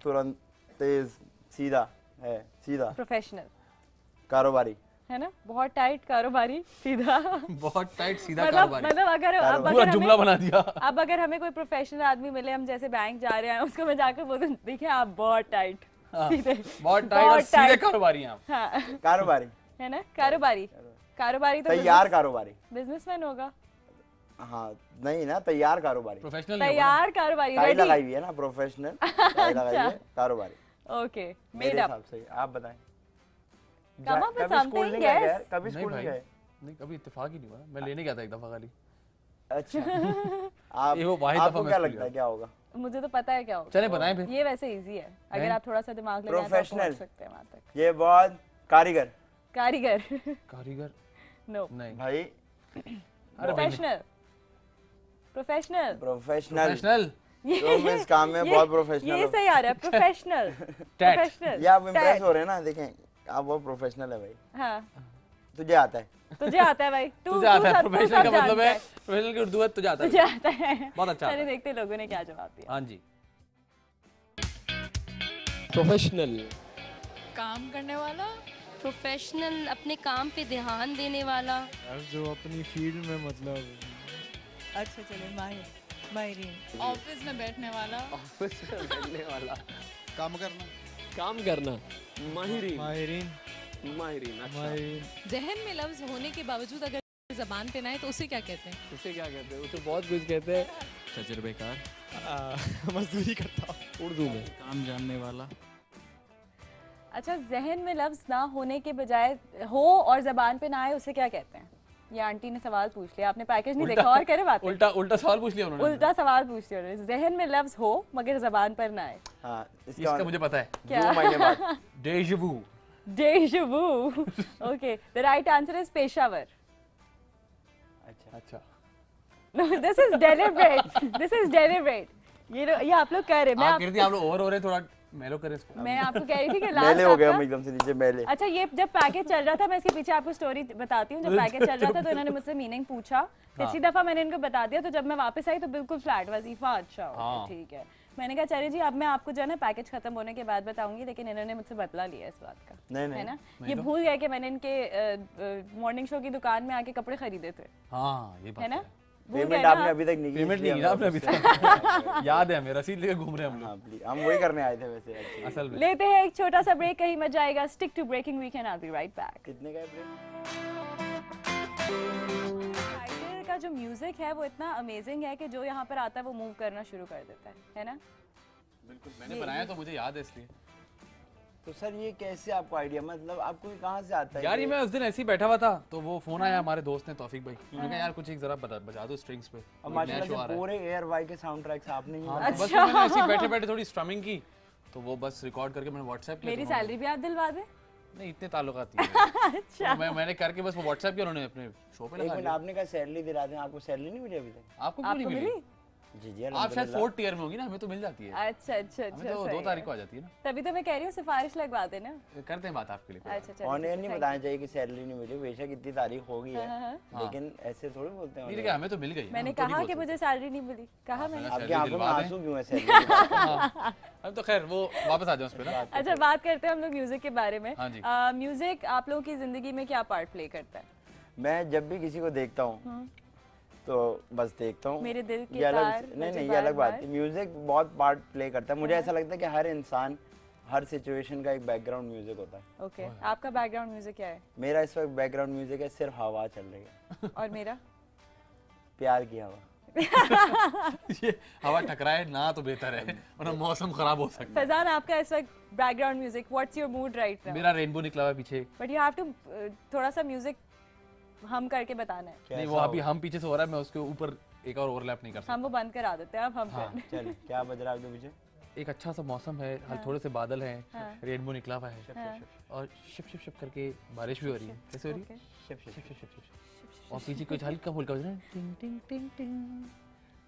तुरंत तेज सीधा है, सीधा प्रोफेशनल कारोबारी। है ना? बहुत टाइट कारोबारी, सीधा। बहुत टाइट सीधा मतलब कारोबारी। मतलब अगर अब पूरा अगर जुमला हमें बना दिया। अब अगर हमें कोई प्रोफेशनल आदमी मिले, हम जैसे बैंक जा रहे हैं, उसको मैं जाकर बोलूं देखिए आप बहुत टाइट, हाँ, सीधे बहुत टाइट और सीधे कारोबारी हैं आप। हाँ, कारोबारी, है ना? कारोबारी। कारोबारी तो तैयार कारोबारी। बिजनेसमैन होगा। हाँ नहीं ना, तैयार कारोबारी। प्रोफेशनल नहीं होगा तैयार कारोबारी, टाई रेडी। लगाई हुई है ना, प्रोफेशनल टाई लगाई हुई है, कारोबारी। ओके, मेरे मेड अप। हिसाब से आप बताएं। Come up with कभी स्कूल something, नहीं गए yes. यार? कभी नहीं स्कूल नहीं भाई। गए? नहीं, कभी इत्तेफाक ही नहीं हुआ। मैं लेने गया था एक दफा खाली। अच्छा। आप ये वो वाहिद आपको दफा क्या मैं लगता है स्कूल क्या होगा? मुझे तो पता है क्या होगा। चले बताएं फिर। ये वैसे इजी है, अगर हैं? आप थोड़ा सा दिमाग लगाएं तो आप Professional. पहुंच सकते हैं वहां तक। ये बहुत कारीगर कारीगर। कारीगर नो। नहीं। भाई, प्रोफेशनल। प्रोफेशनल। प्रोफेशनल। प्रोफेशनल तुम इस काम में बहुत प्रोफेशनल ये हो। सही आ रहा है, प्रोफेशनल। प्रोफेशनल। ये आप इम्प्रेस हो रहे हैं ना, देखें आप बहुत प्रोफेशनल है भाई। हाँ, तुझे आता है। तुझे आता है भाई, तू तुझे आता है। सब- तू प्रोफेशनल सब का मतलब जानता है, प्रोफेशनल की उर्दू है तुझे आता तुझे है। आता है। बहुत अच्छा आता चलिए है। देखते हैं लोगों ने क्या जवाब दिया। हाँ जी। प्रोफेशनल। काम करने वाला, प्रोफेशनल, अपने काम पे ध्यान देने वाला। यार जो अपनी फील्ड में मतलब अच्छा चलिए माहिरीन। ऑफिस में बैठने वाला। ऑफिस में बैठने वाला। काम करना। काम करना। माहिरीन। माहिरीन माहिरीन। अच्छा, माहिरीन जहन में लफ्ज होने के बावजूद अगर जबान पे ना आए तो उसे क्या कहते हैं? उसे क्या कहते हैं? उसे बहुत कुछ कहते हैं तजुर्बेकार मजदूरी करता हूँ। उर्दू में। काम जानने वाला। अच्छा, जहन में लफ्ज ना होने के बजाय हो और जबान पे ना आए उसे क्या कहते हैं? ये आंटी ने सवाल पूछ लिया, आपने पैकेज नहीं देखा और करे बात। उल्टा उल्टा सवाल पूछ लिया उन्होंने। उल्टा सवाल पूछ लिया उन्होंने। जहन में लफ्ज हो मगर जबान पर ना आए। हाँ, इसका मुझे पता है। क्या? 2 महीने बाद। डेजवू। Deja vu. Okay, the right answer is Peshawar. अच्छा। No, this is deliberate. This is deliberate. ये आप लोग कह रहे हैं। आप कह रही थी आप लोग ओवर हो रहे हैं, थोड़ा मेलो करे इसको। मैं आपको कह रही थी कि मेले हो गए हम लास्ट एकदम से नीचे मेले। अच्छा, ये जब पैकेज चल रहा था, मैं इसके पीछे आपको स्टोरी बताती हूँ। जब पैकेज चल रहा था तो इन्होंने मुझसे मीनिंग पूछा, पिछली दफा मैंने इनको बता दिया, तो जब मैं वापस आई तो बिल्कुल फ्लैट वजीफा। अच्छा हाँ। ठीक है। मैंने कहा चलिए जी, अब मैं आपको जो है ना पैकेज खत्म होने के बाद बताऊंगी, लेकिन इन्होंने मुझसे बदला लिया इस बात का। नहीं है ना? नहीं ये तो। भूल गए कि मैंने इनके मॉर्निंग शो की दुकान में आके कपड़े खरीदे थे, हाँ, ये बात है ना? है। भूल गए पेमेंट ना आपने आप? अभी तक नहीं की, पेमेंट नहीं इसलिए की ना हम आपने अभी लोग तक। याद है हमें, रसीद लेकर घूम रहे हैं हम हाँ लोग प्लीज, हम वही करने आए थे वैसे actually। असल में। लेते हैं एक छोटा सा ब्रेक, कहीं मत जाएगा। Stick to breaking weekend, I will be right back. कितने का है ब्रेक? टाइटल का जो म्यूजिक है वो इतना अमेजिंग है कि जो यहाँ पर आता है वो मूव करना शुरू कर देता है ना? बिल्कुल, मैंने बनाया तो मुझे याद है इसलिए। तो सर ये कैसे आपको आइडिया, मतलब आपको ये कहाँ से आता है? यार ये मैं उस दिन ऐसे ही बैठा हुआ था तो वो फोन आया हमारे दोस्त ने, तौफीक भाई। उन्होंने कहा यार कुछ एक जरा बजा दो स्ट्रिंग्स पे। और नया माशाल्लाह शो आ से रहा है। पूरे एयर वाई के साउंड ट्रैक्स आपने ही हाँ, बनाए। तो बस मैंने ऐसे ही बैठे बैठे थोड़ी स्ट्रमिंग की, तो वो बस रिकॉर्ड करके मैंने व्हाट्सएप किया। मेरी तो सैलरी भी आप दिलवा दे। नहीं, इतने ताल्लुकात नहीं है। अच्छा। तो मैंने करके बस वो व्हाट्सएप किया, उन्होंने अपने शो पे एक लगा मिनट, दिया। आपने कहा सैलरी दिला दें, आपको सैलरी नहीं मिली अभी तक? आपको क्यों नहीं आपको मिली? मिली? जी जी आप शायद अल्हम्दुलिल्लाह। 4th टियर में होगी ना, हमें तो मिल जाती है। अच्छा अच्छा हमें अच्छा, तो सही 2 है। तारीख को आ जाती है ना। तभी तो मैं कह रही हूँ सिफारिश लगवा देना। करते हैं बात आपके लिए। अच्छा चलो, ऑन एयर नहीं thank you। बताना चाहिए कि सैलरी नहीं मिली, बेशक इतनी तारीख हो गई हाँ, हाँ, है, हाँ। लेकिन ऐसे थोड़ी बोलते हैं नहीं on लेकिन air। हमें तो मिल गई। मैंने हम तो नहीं कहा बोल कि सकते। मुझे सैलरी नहीं मिली, कहा मैंने। आपकी सैलरी आंखों में दिलवा दें। आंसू क्यों है सैलरी की बात है? हाँ, अब तो खैर वो वापस आ जाओ उस पे ना। अच्छा, बात करते हैं हम लोग म्यूजिक के बारे में। हाँ जी। म्यूजिक आप लोगों की जिंदगी में क्या पार्ट प्ले करता है? मैं जब भी किसी को देखता हूँ तो बस देखता हूँ। मेरे दिल के ये अलग तार नहीं बजे नहीं, ये अलग बार बात है। बार। म्यूजिक बहुत पार्ट प्ले करता है। मुझे ऐसा लगता है कि हर इंसान हर सिचुएशन का एक बैकग्राउंड म्यूजिक होता है। ओके, आपका बैकग्राउंड म्यूजिक क्या है? मेरा इस वक्त बैकग्राउंड म्यूजिक है, सिर्फ हवा चल रही है। और मेरा? प्यार की हवा। ये हवा टकराए ना तो बेहतर है, वरना मौसम खराब हो सकता है। फैजान, आपका इस वक्त background music, what's your mood right now? मेरा रेनबो निकला हुआ है पीछे। बट यू हैव टू थोड़ा सा म्यूजिक हम करके बताना है। नहीं, वो अभी हम पीछे से हो रहा है, मैं उसके ऊपर एक और ओवरलैप नहीं कर सकता। हम वो बंद करा देते हैं, अब हम हाँ, चलिए, क्या बज रहा है आपके पीछे? एक अच्छा सा मौसम है, हाँ। थोड़े से बादल हैं, हाँ। रेनबो निकला हुआ है, हाँ। और शिप शिप शिप करके बारिश भी हो रही है। कैसे हो रही है? Okay. Ship ship ship ship ship ship. और पीछे कुछ हल्का फुल्का बज रहा है, टिंग टिंग टिंग टिंग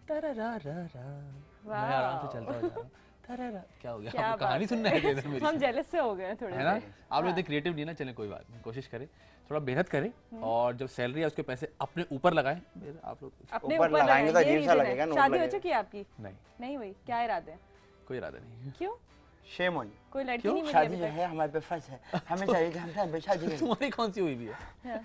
तररारारा। मैं आराम से चलता जा रहा हूँ। तररा। क्या हो गया? क्या आपको कहानी बात सुनना है क्या इधर मेरी? हम जेलस से हो गए हैं थोड़े है ना? से। आप लोग इतने क्रिएटिव नहीं ना, चलें कोई बात नहीं, कोशिश करें, थोड़ा मेहनत करें, और जब सैलरी है उसके पैसे अपने ऊपर लगाएं। आप लोग अपने ऊपर ऊपर लगाएंगे तो लगाएं, ये अजीब सा reason है। लगेगा, नोट शादी हो लगेगा। चुकी है आपकी? नहीं, नहीं हुई? क्या इरादे हैं? कोई इरादा नहीं। क्यों? Shame on. कोई लड़की क्यों? नहीं मिली शादी अभी जो तक? है हमारे पे फर्ज है, हमें चाहिए कि हम टाइम शादी करें। तुम्हारी कौन सी हुई भी है?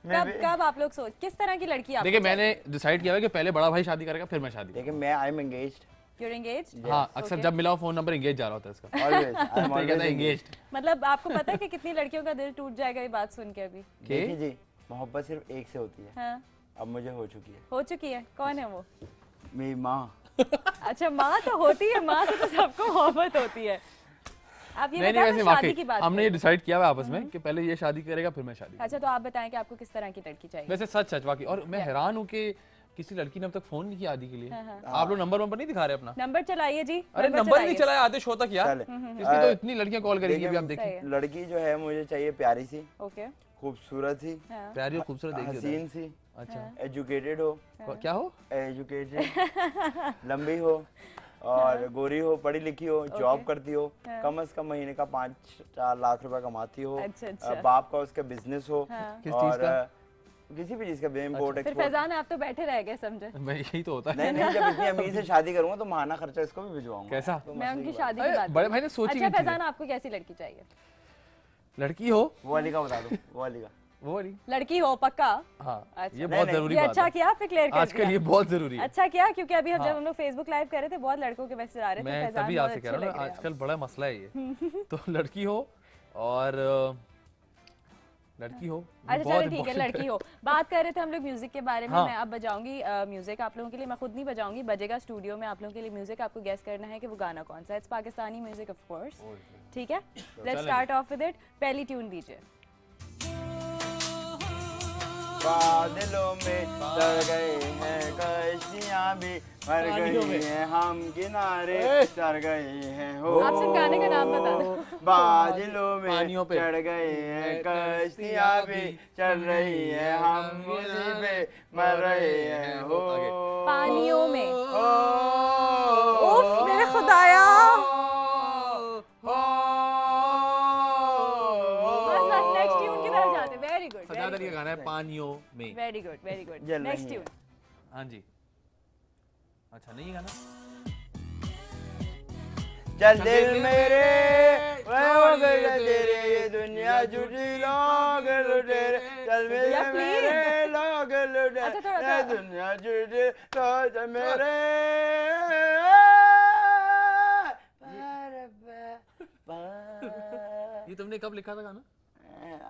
कब आप लोग सोच किस तरह की लड़की आप? देखिए, मैंने डिसाइड किया है कि पहले बड़ा भाई शादी करेगा, फिर मैं शादी देखिए, मैं I am engaged You're engaged? हाँ, अक्सर Okay. जब मिला फोन नंबर एंगेज जा रहा होता है इसका। ऑलवेज आई एम तो ये कहता है ऑलवेज एंगेज्ड। मतलब आपको पता है कि कितनी लड़कियों का दिल टूट जाएगा ये बात सुन के अभी? देखिए जी, मोहब्बत सिर्फ एक से होती है, हाँ, अब मुझे हो चुकी है। हो चुकी है। कौन है वो? मेरी माँ। अच्छा, माँ तो होती है, माँ से तो सबको मोहब्बत होती है। आप ये नहीं बताओ वैसे ना, शादी वाकई की बात हमने ये करें। डिसाइड किया हुआ आपस में कि पहले ये शादी करेगा, फिर मैं शादी। अच्छा, तो आप बताएं कि आपको किस तरह की लड़की चाहिए? वैसे सच सच वाकई, और मैं हैरान हूँ कि किसी लड़की ने अब तक फोन नहीं किया आदि के लिए। हाँ। आप लोग नंबर नहीं दिखा रहे अपना? नंबर चलाइए जी। अरे नंबर नहीं चलाया, आते शो तक यार। चले। इसकी तो इतनी लड़कियां कॉल करेगी अभी, आप देखिए, देखिए। सही है। लड़की जो है मुझे चाहिए प्यारी सी, ओके। खूबसूरत सी, हाँ। प्यारी और खूबसूरत देखिए उधर। हसीन सी, अच्छा, एजुकेटेड हो, क्या हो? एजुकेटेड लंबी हो और गोरी हो, पढ़ी लिखी हो, जॉब करती हो, कम से कम महीने का 5-4 लाख रुपए कमाती हो, अच्छा। बाप का उसका बिजनेस हो, हाँ। किस चीज का? किसी भी चीज का, इम्पोर्ट फिर एक्सपोर्ट। फैजान आप तो बैठे रह गए, समझे? मैं यही तो होता है। नहीं नहीं, जब इतनी अमीर से शादी करूंगा तो महाना खर्चा इसको भी भिजवाऊंगा। कैसा? तो मैं मसले उनकी की शादी की अरे, बात बड़े कर भाई ने सोची अच्छा हुई चीज़ फैजान, आपको कैसी लड़की चाहिए? लड़की हो बात। वो वाली का बता दो, वो वाली का। वो वाली। लड़की हो पक्का? हाँ, अच्छा। ये बहुत नहीं, जरूरी ये बात अच्छा है किया आपने क्लियर कर आजकल, दिया। ये बहुत जरूरी है। अच्छा किया, क्योंकि अभी हम हाँ। जब हम लोग फेसबुक लाइव कर रहे थे, बहुत लड़कों के मैसेज आ रहे थे। मैं फैजान तभी बहुत आपसे कह अच्छे रहा हूँ लग ना, रहे हैं आजकल बड़ा मसला है ये। तो लड़की हो और लड़की हो, ये अच्छा बहुत चलो ठीक है, important लड़की हो। बात कर रहे थे हम लोग म्यूजिक के बारे में। हाँ। मैं अब बजाऊंगी म्यूजिक आप लोगों के लिए। मैं खुद नहीं बजाऊंगी, बजेगा स्टूडियो में आप लोगों के लिए म्यूजिक। आपको गेस करना है कि वो गाना कौन सा है। It's Pakistani music of course, ठीक है? Let's start of with it. पहली ट्यून दीजिए। बादलों में चढ़ गए हैं कश्तियां भी, मर गई हैं हम किनारे चढ़ गए हैं हो। आप सिर्फ गाने का नाम बता दो। बादलों में पानियों पे चढ़ गए हैं कश्तियां भी, चढ़ रही हैं हम उसी पे मर रहे हैं हो। पानियों में। हो, उफ मेरे खुदाया। बस बस, नेक्स्ट ट्यून की तरफ जाते। वेरी गुड, सजादरी का गाना है पानियों में। Very good, very good. जल नेक्स्ट रही है। ट्यून। हाँ जी। अच्छा, नहीं ये गाना? चल दिल मेरे मैं हो गया तेरे, ये दुनिया झूठी लोग लुटेरे, चल मेरे या please। मेरे लोग लुटेरे, अच्छा, थोड़ा- ये थोड़ा। दुनिया झूठी लोग मेरे। ये तुमने कब लिखा था गाना?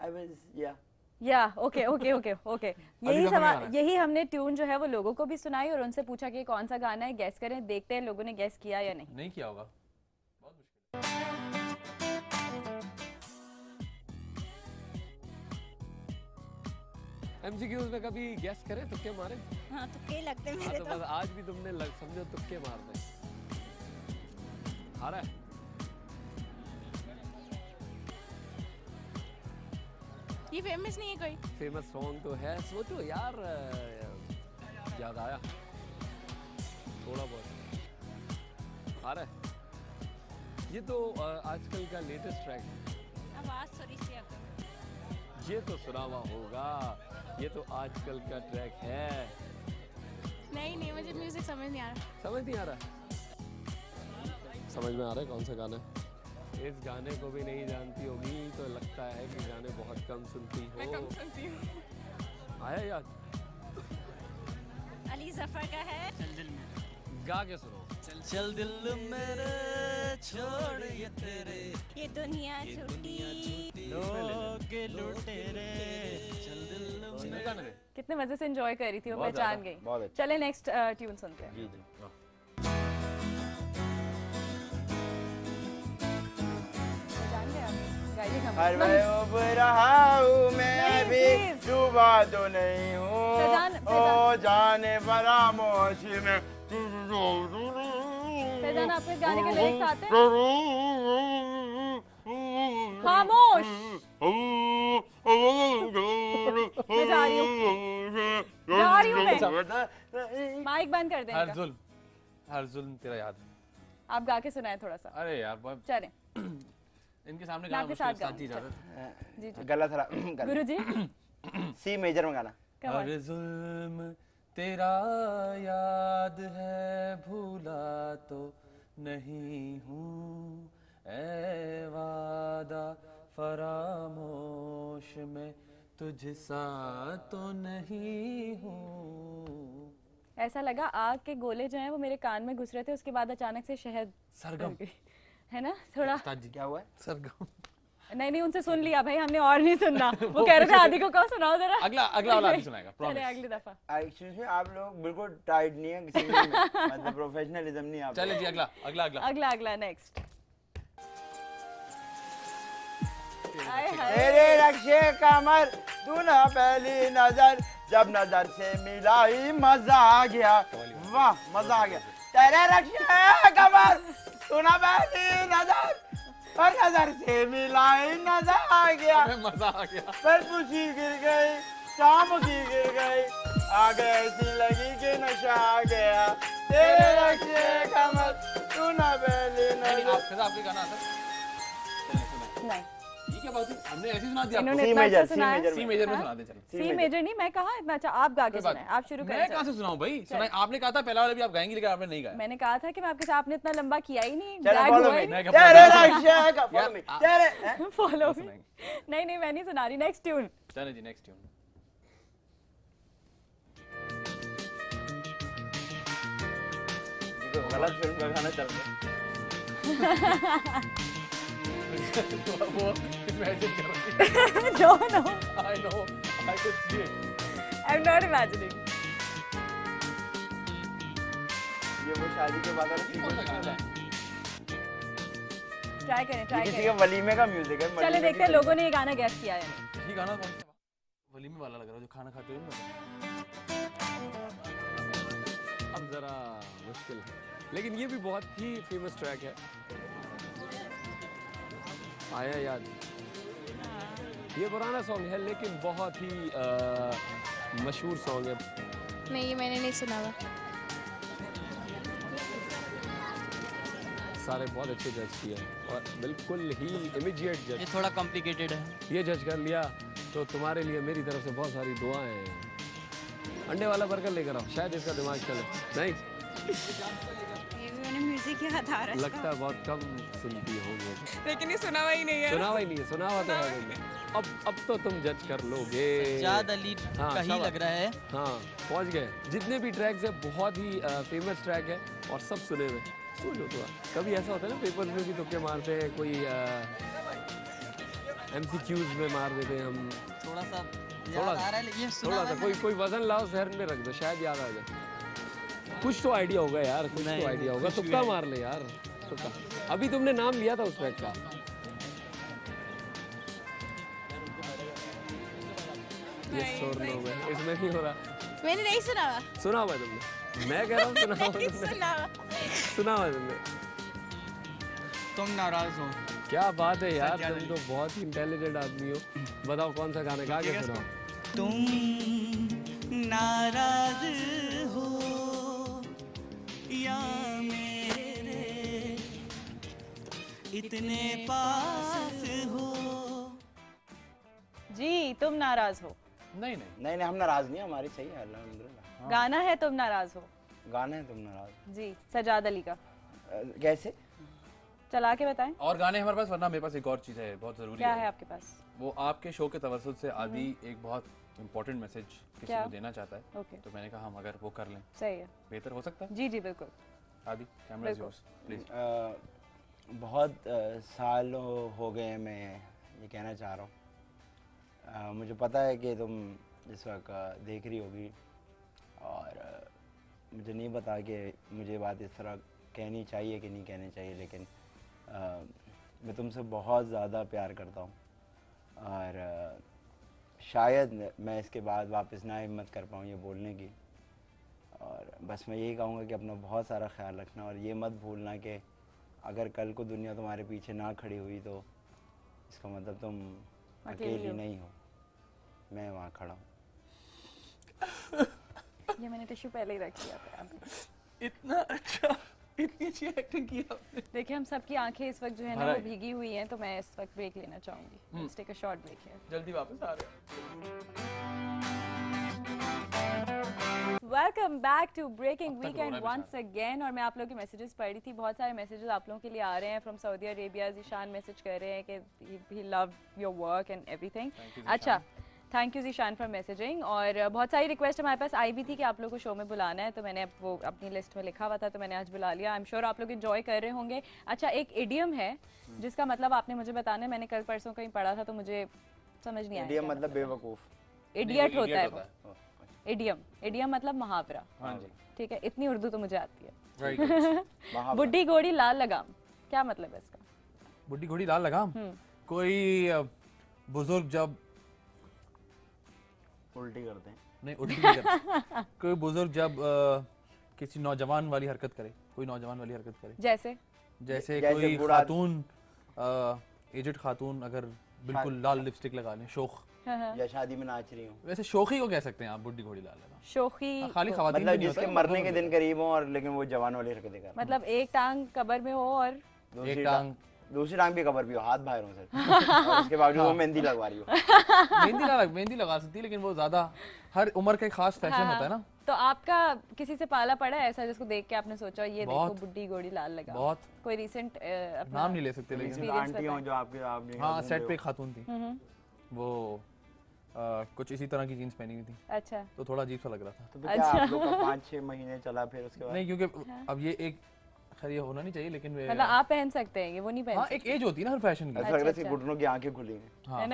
I was, yeah. या ओके ओके ओके ओके। यही समझ सवाल, आ रहा है। यही हमने ट्यून जो है वो लोगों को भी सुनाई और उनसे पूछा कि कौन सा गाना है, गेस करें। देखते हैं लोगों ने गेस किया या नहीं। नहीं किया होगा, बहुत मुश्किल। एमसीक्यूज में कभी गेस करें, तुक्के मारे? हाँ, तुक्के लगते हाँ, मेरे तो तो। बस आज भी तुमने समझो तुक्के मारने। आ रहा है? ये फेमस नहीं है कोई? फेमस सॉन्ग तो है, सोचो यार। याद आया थोड़ा बहुत। आ रहा है? ये तो आजकल का लेटेस्ट ट्रैक है। आवाज थोड़ी सी आता। ये तो सुना हुआ होगा, ये तो आजकल का ट्रैक है। नहीं मुझे म्यूजिक समझ नहीं आ रहा। समझ नहीं आ रहा? समझ में आ रहा है कौन सा गाना है? इस गाने को भी नहीं जानती होगी तो लगता है कि गाने बहुत कम सुनती हो। मैं कम सुनती हूँ। आया याद? अली जफर का है। गा के सुनो। चल चल दिल मेरे छोड़ ये तेरे ये दुनिया छूटी लोग लुटेरे चल दिल नहीं गाने दे। कितने मजे से एंजॉय कर रही थी वो, बहुत पहचान ज्यादा, गई। बहुत अच्छा। चले नेक्स्ट ट्यून सुनते हैं। जी जी। पहचान गए आप? गाइएगा मत। हर मैं उब रहा हूँ मैं नहीं, भी please। डूबा तो नहीं हूँ ओ जाने फरामोश में फैजान, आपको इस गाने के लिरिक्स आते हैं? खामोश। मैं जा रही हूँ मैं। माइक बंद कर दें हर इनका। जुल्म तेरा याद है। आप गा के सुनाए थोड़ा सा। अरे यार बहुत चलें। इनके सामने मैं गाना आपके साथ मुश्किल, गाऊं, साची इजाजत। जी जी। गला थोड़ा गुरुजी सी मेजर में गाना। हर जुल्म तेरा याद है भूला तो नहीं हूँ ऐ वादा फरामोश में तुझसा तो नहीं हूँ। ऐसा लगा आग के गोले जो हैं वो मेरे कान में घुस रहे थे, उसके बाद अचानक से शहद सरगम डल गई। है ना थोड़ा। उस्ताद जी क्या हुआ है? सरगम। नहीं उनसे सुन लिया भाई हमने, और नहीं सुनना। वो कह रहे थे आदि को कहो सुनाओ जरा। अगला वाला आदि सुनाएगा चले प्रॉमिस। अगली दफा। एक्चुअली में आप लोग बिल्कुल टाइट नहीं है किसी में, मतलब प्रोफेशनलिज्म नहीं आप। चले जी अगला नेक्स्ट। तेरे रक्षे कमर तू ना पहली नजर जब नजर से मिला ही मजा आ गया, वाह मजा आ गया। तेरे रक्षे कमर तू ना पहली नजर और नजर से मिला ही मजा आ गया, मजा आ गया। फिर खुशी गिर गई शाम की गिर गई आगे ऐसी लगी कि नशा आ गया। तेरे रक्षे कमर तू ना पहली नजर। आपके गाना आता है? नहीं ये क्या बात है, हमने ऐसे सुना दिया इन्होंने सी इतना मेजर, अच्छा सुनाया। सी सी मेजर में सुना दे चलो। सी मेजर नहीं, मैं कहा इतना अच्छा, आप गा के सुनाए, आप शुरू मैं करें। कहाँ से सुनाऊं भाई, सुनाए आपने कहा था पहला वाला भी आप गाएंगे लेकिन आपने नहीं गाया। मैंने कहा था कि मैं आपके साथ, आपने इतना लंबा किया ही नहीं। चलो drag follow हुआ ही me। मैं क्या तेरे रक्षे का follow me। तेरे नहीं। Follow me। नहीं मैं नहीं सुना रही। Next tune. चलो जी नेक्स्ट ट्यून। गलत फिल्म का गाना चल रहा है। वो इमेजिन कर रही No I know I could see it. I'm not imagining। ये वो शादी के बाद वाला कौन सा गाना है? ट्राई करें किसी के वलीमे का म्यूजिक है। चले देखते हैं लोगों ने ये गाना गैस किया है या नहीं। ये गाना कौन सा वलीमे वाला लग रहा है जो खाना खाते हो ना। अब जरा मुश्किल है, लेकिन ये भी बहुत ही फेमस ट्रैक है। आया याद? ये पुराना सॉन्ग है लेकिन बहुत ही मशहूर सॉन्ग है। नहीं ये मैंने नहीं सुना हुआ। सारे बहुत अच्छे जज किए और बिल्कुल ही इमीडिएट जज। ये थोड़ा कॉम्प्लिकेटेड है। ये जज कर लिया तो तुम्हारे लिए मेरी तरफ से बहुत सारी दुआएं हैं। अंडे वाला बर्गर लेकर आओ, शायद इसका दिमाग चले। नहीं ये भी मैंने म्यूजिक याद आ रहा है लगता है बहुत कम सुनती होगी, लेकिन ये सुना हुआ ही नहीं है। सुना हुआ ही नहीं है। सुना हुआ तो है तुमने। अब तो तुम जज कर लोगे। सज्जाद अली हाँ, का ही शाबाश। लग रहा है। हाँ पहुंच गए। जितने भी ट्रैक्स है बहुत ही फेमस ट्रैक है और सब सुने हुए। सुन लो तो कभी ऐसा होता है ना पेपर्स में भी तुक्के मारते हैं, कोई MCQs में मार देते हैं हम। थोड़ा सा थोड़ा याद आ रहा है ये सुना थोड़ा हुआ सा है कोई वजन लाओ जहर में रख दो, शायद याद आ जाए। कुछ तो आइडिया होगा यार, कुछ नहीं, तो आइडिया होगा। कुछ भी तुक्का है। मार ले यार, तुक्का। अभी तुमने नाम लिया था उस ट्रैक का। ये शोर लो में इसमें नहीं हो रहा। मैंने नहीं सुना हुआ। सुना हुआ है तुमने? मैं कह रहा हूँ सुना हुआ नहीं तुमने। सुना हुआ। सुना हुआ है तुमने। तुम नाराज हो। क्या बात है यार, सज्जाद तुम तो बहुत ही इंटेलिजेंट आदमी हो। बताओ कौन सा गाना गा के सुनाओ। तुम नाराज हो या मेरे इतने पास हो। जी तुम नाराज हो। नहीं नहीं हम नाराज नहीं, हमारी सही है अल्हम्दुलिल्लाह। गाना है तुम नाराज हो। गाना है तुम नाराज। जी सजाद अली का। कैसे चला के बताएं। और गाने हमारे पास, वरना मेरे पास एक और चीज़ है बहुत ज़रूरी क्या है आपके पास? वो आपके शो के तवज्जुह से आदि एक बहुत इम्पोर्टेंट मैसेज किसी क्या? को देना चाहता है। ओके तो मैंने कहा हम अगर वो कर लें सही है। बेहतर हो सकता है। जी जी बिल्कुल। आदि कैमरा इज योर्स प्लीज। बहुत साल हो गए हैं, मैं ये कहना चाह रहा हूँ। मुझे पता है कि तुम इस वक्त देख रही होगी, और मुझे नहीं पता कि मुझे बात इस तरह कहनी चाहिए कि नहीं कहनी चाहिए, लेकिन मैं तुमसे बहुत ज़्यादा प्यार करता हूँ, और शायद मैं इसके बाद वापस ना हिम्मत कर पाऊँ ये बोलने की। और बस मैं यही कहूँगा कि अपना बहुत सारा ख्याल रखना, और ये मत भूलना कि अगर कल को दुनिया तुम्हारे पीछे ना खड़ी हुई तो इसका मतलब तुम अकेली नहीं हो, मैं वहाँ खड़ा हूँ। ये मैंने टिश्यू पहले ही रख दिया था। इतना अच्छा, इतनी अच्छी एक्टिंग की आपने। देखिए हम सबकी आंखें इस वक्त जो है ना वो भीगी हुई हैं, तो मैं इस वक्त ब्रेक लेना चाहूँगी। Let's take a short break here. जल्दी वापस आ रहे हैं। Welcome back to breaking weekend once again. और मैं आप लोगों के मैसेजेस पढ़ रही थी, बहुत सारे मैसेजेस आप लोगों के लिए आ रहे हैं from Saudi Arabia. Zeeshan message कर रहे हैं कि he love your work and everything. अच्छा, thank you Zeeshan for messaging. और बहुत सारी रिक्वेस्ट हमारे पास आई भी थी कि आप लोग को शो में बुलाना है, तो मैंने वो अपनी लिस्ट में लिखा हुआ था, तो मैंने आज बुला लिया। आई एम श्योर आप लोग एंजॉय कर रहे होंगे। अच्छा, एक इडियम है जिसका मतलब आपने मुझे बताना है, मैंने कल परसों कहीं पढ़ा था तो मुझे समझ नहीं आया। इडियम मतलब बेवकूफ़, इडियट होता है वो। इडियम, इडियम मतलब मुहावरा। हाँ जी, ठीक है, इतनी उर्दू तो मुझे आती है। Very good. बुड्ढी घोड़ी लाल लगाम, क्या मतलब है इसका? बुड्ढी घोड़ी लाल लगाम, कोई बुजुर्ग जब उल्टी करते हैं, नहीं उल्टी नहीं करते, कोई बुजुर्ग जब किसी नौजवान वाली हरकत करे, कोई नौजवान वाली हरकत करे, जैसे कोई खातून, एजेड खातून अगर बिल्कुल लाल लिपस्टिक लगा लें, शोख, या शादी में नाच रही हूँ। वैसे शोखी को कह सकते हैं आप, बुड्ढी घोड़ी लाल लगाम। शोखी खाली खवातीन मतलब नहीं जिसके होता, मरने के दिन करीब हो और लेकिन वो जवान वाली हरकतें कर, मतलब एक टांग कब्र में हो और दूसरी टांग भी कबर भी हो, हाथ बाहर हो सर, और उसके बावजूद वो मेहंदी लगवा रही हो। मेहंदी लगा सकती है, लेकिन वो ज्यादा हर उम्र का एक खास फैशन होता है ना। तो आपका किसी से पाला पड़ा है ऐसा जिसको देख के आपने सोचा ये देखो बुड्ढी घोड़ी लाल लगा? बहुत। कोई रिसेंट नाम नहीं ले सकते, लेकिन आंटी हो जो आपने हाँ सेट पे खातून थी, वो कुछ इसी तरह की जीन्स पहनी हुई थी। अच्छा, तो थोड़ा अजीब सा लग रहा था। तो क्या आप लोग का 5-6 महीने चला फिर उसके बाद? नहीं, क्योंकि अब ये एक खैर ये होना नहीं चाहिए, लेकिन मतलब आप पहन सकते हैं, ये वो नहीं पहन सकते। एक एज होती है ना हर फैशन की। ऐसा लग रहा है कि घुटनों की आंखें खुली हैं। हाँ, ये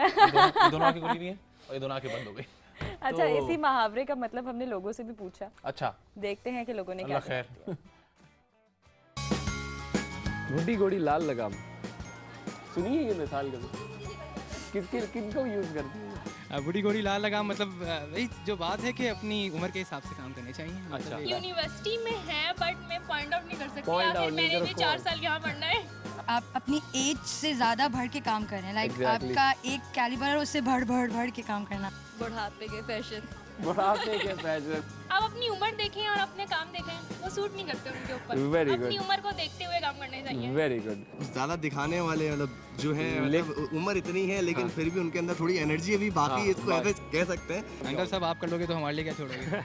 दोनों आंखें खुली हुई हैं और ये दोनों आंखें बंद हो गई। अच्छा, इसी मुहावरे का मतलब हमने लोगों से भी पूछा। अच्छा, देखते हैं कि लोगों ने क्या खैर। बुड्ढी घोड़ी लाल लगाम, सुनिए ये मिसाल कभी किनको यूज करती है? बुढ़ी घोड़ी लाल लगाम मतलब वही जो बात है कि अपनी उम्र के हिसाब से काम करने चाहिए। अच्छा, यूनिवर्सिटी में है बट मैं पॉइंट आउट नहीं कर सकती, Point out नहीं मैंने करो, भी 4 साल यहाँ पढ़ना है। आप अपनी एज से ज्यादा बढ़ के काम कर रहे हैं, लाइक Exactly. आपका एक कैलिबर है, उससे बढ़ के काम करना। बुढ़ापे के फैशन, बुढ़ापे के फैशन। आप अपनी उम्र देखें और अपने काम देखें, वो सूट नहीं करते उनके ऊपर। Very अपनी good. उम्र को देखते हुए काम करने चाहिए। Very good. ज़्यादा दिखाने वाले मतलब जो है, मतलब उम्र इतनी है लेकिन फिर भी उनके अंदर थोड़ी एनर्जी है भी बाकी, इसको ऐसे कह सकते हैं। अंकल साहब आप कर लोगे तो हमारे लिए क्या छोड़ोगे?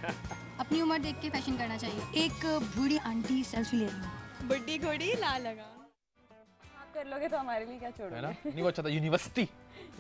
अपनी उम्र देख के फैशन करना चाहिए। एक बूढ़ी आंटी सेल्फी ले रही है, बुड्ढी घोड़ी लाल लगा, आप कर लोगे तो हमारे लिए क्या है ना? छोड़ोगे? नहीं, वो अच्छा था यूनिवर्सिटी।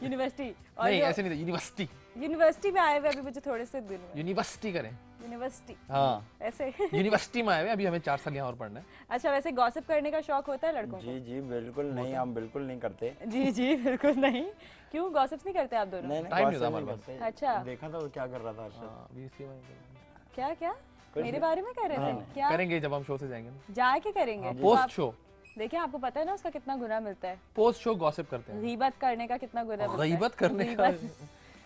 यूनिवर्सिटी नहीं, ऐसे नहीं था, यूनिवर्सिटी। यूनिवर्सिटी में आए हुए अभी मुझे थोड़े से दिन हुए। यूनिवर्सिटी करें। यूनिवर्सिटी, हाँ ऐसे। यूनिवर्सिटी में आए हुए, अभी हमें 4 साल यहाँ और पढ़ना है। अच्छा, वैसे गॉसिप करने का शौक होता है लड़कों को? जी बिल्कुल नहीं, हम बिल्कुल नहीं करते। जी बिल्कुल नहीं। क्यों गॉसिप्स नहीं करते आप दोनों? नहीं, टाइम नहीं gossip होता हमारे करते। अच्छा। देखा था वो क्या कर रहा था अर्शद। हाँ, अभी इसके बारे में क्या मेरे बारे में कर रहे थे? क्या करेंगे जब हम शो से जाएंगे ना। जाके करेंगे? Post show. देखिए आपको पता है ना उसका कितना गुना मिलता है। पोस्ट शो गॉसिप करते हैं। गीबत करने का कितना गुना मिलता है? गीबत करने का,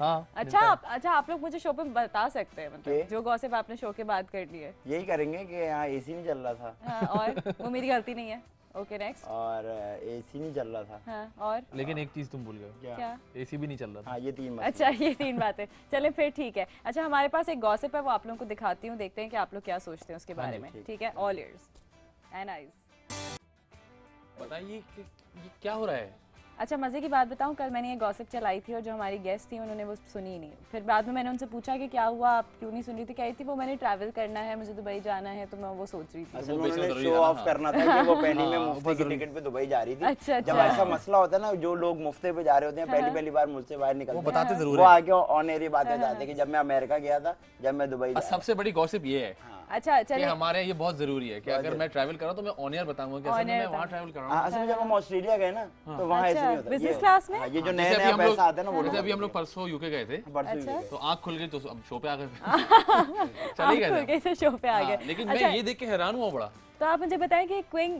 हाँ। अच्छा आप लोग मुझे शो पे बता सकते हैं, मतलब जो गॉसिप आपने शो के बाद कर ली है। यही करेंगे कि यहाँ एसी नहीं चल रहा था। हाँ, और वो मेरी गलती नहीं है। Okay next. और एसी नहीं चल रहा था। हाँ, और लेकिन एक चीज तुम भूल गए। क्या? एसी भी नहीं चल रहा था। हाँ, ये 3 बात। अच्छा, ये 3 बातें। चलें फिर ठीक है। अच्छा, हमारे पास एक गॉसिप है, वो आप लोगों को दिखाती हूँ, देखते हैं कि आप लोग क्या सोचते हैं उसके बारे में। ठीक है, ऑल ईयर्स एंड आइज। बताइए ये क्या हो रहा है? अच्छा मजे की बात बताऊं, कल मैंने ये गॉसिप चलाई थी और जो हमारी गेस्ट थी उन्होंने वो सुनी ही नहीं। फिर बाद में मैंने उनसे पूछा कि क्या हुआ, आप क्यों नहीं सुन रही थी? कह रही थी वो मैंने ट्रैवल करना है, मुझे दुबई जाना है, तो मैं वो सोच रही थी। असल में उन्होंने शो ऑफ करना था कि वो पहली में मुफ्ती की टिकट पे दुबई जा रही थी। अच्छा जब ऐसा मसला होता है ना, जो लोग मुफ्ते पे जा रहे होते हैं पहली बार मुझसे बाहर निकलते हैं, वो बताते जरूर वो आगे ऑन एयर बातें बताते हैं कि जब मैं अमेरिका गया था, जब मैं दुबई गया। सबसे बड़ी गॉसिप ये है अच्छा कि हमारे ये बहुत जरूरी है कि अगर मैं ट्रैवल कर रहा हूं तो मैं ऑन एयर बताऊंगा कि असल में मैं वहां ट्रैवल कर रहा हूं। असल में जब हम ऑस्ट्रेलिया गए ना तो वहां ऐसे नहीं होता। बिजनेस क्लास में ये जो नया नया पैसा आता है ना, वो जैसे अभी हम लोग परसों यूके गए थे, तो आंख खुल गई तो अब शो पे आ गए। चले गए थे, शो पे आ गए। लेकिन मैं ये देख के हैरान हुआ बड़ा। तो आप मुझे बताएं कि क्विंग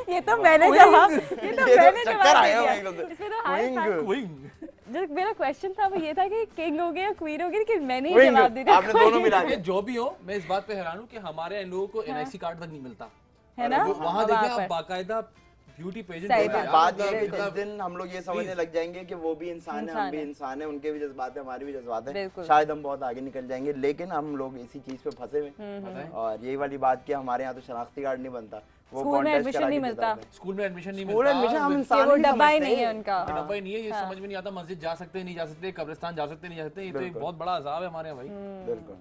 ये तो मैंने जवाब जो मेरा क्वेश्चन था वो ये था कि किंग हो गया या क्वीन हो गया, कि मैंने ही जवाब दे दिया। आपने दोनों मिला दिया। जो भी हो, मैं इस बात पे हैरान हूँ कि हमारे इन लोगों को एनआईसी कार्ड तक नहीं मिलता है ना। वहाँ देखें आप बाकायदा ब्यूटी पेजेंट। बात ये है कि जिस दिन हम लोग ये समझने लग जाएंगे कि वो भी इंसान है, हम भी इंसान है, उनके भी जज्बात है, हमारे भी जज्बात है, शायद हम बहुत आगे निकल जाएंगे। लेकिन हम लोग इसी चीज पे फंसे हुए, और यही वाली बात कि हमारे यहाँ तो शनाख्ती कार्ड नहीं बनता, स्कूल में एडमिशन नहीं मिलता, स्कूल में एडमिशन नहीं मिलता, हम इंसान वो डब्बा ही नहीं है उनका, डब्बा ही नहीं है। ये समझ में नहीं आता मस्जिद जा सकते नहीं जा सकते, कब्रिस्तान जा सकते नहीं जा सकते। ये तो एक बहुत बड़ा अजाब है हमारे यहाँ भाई।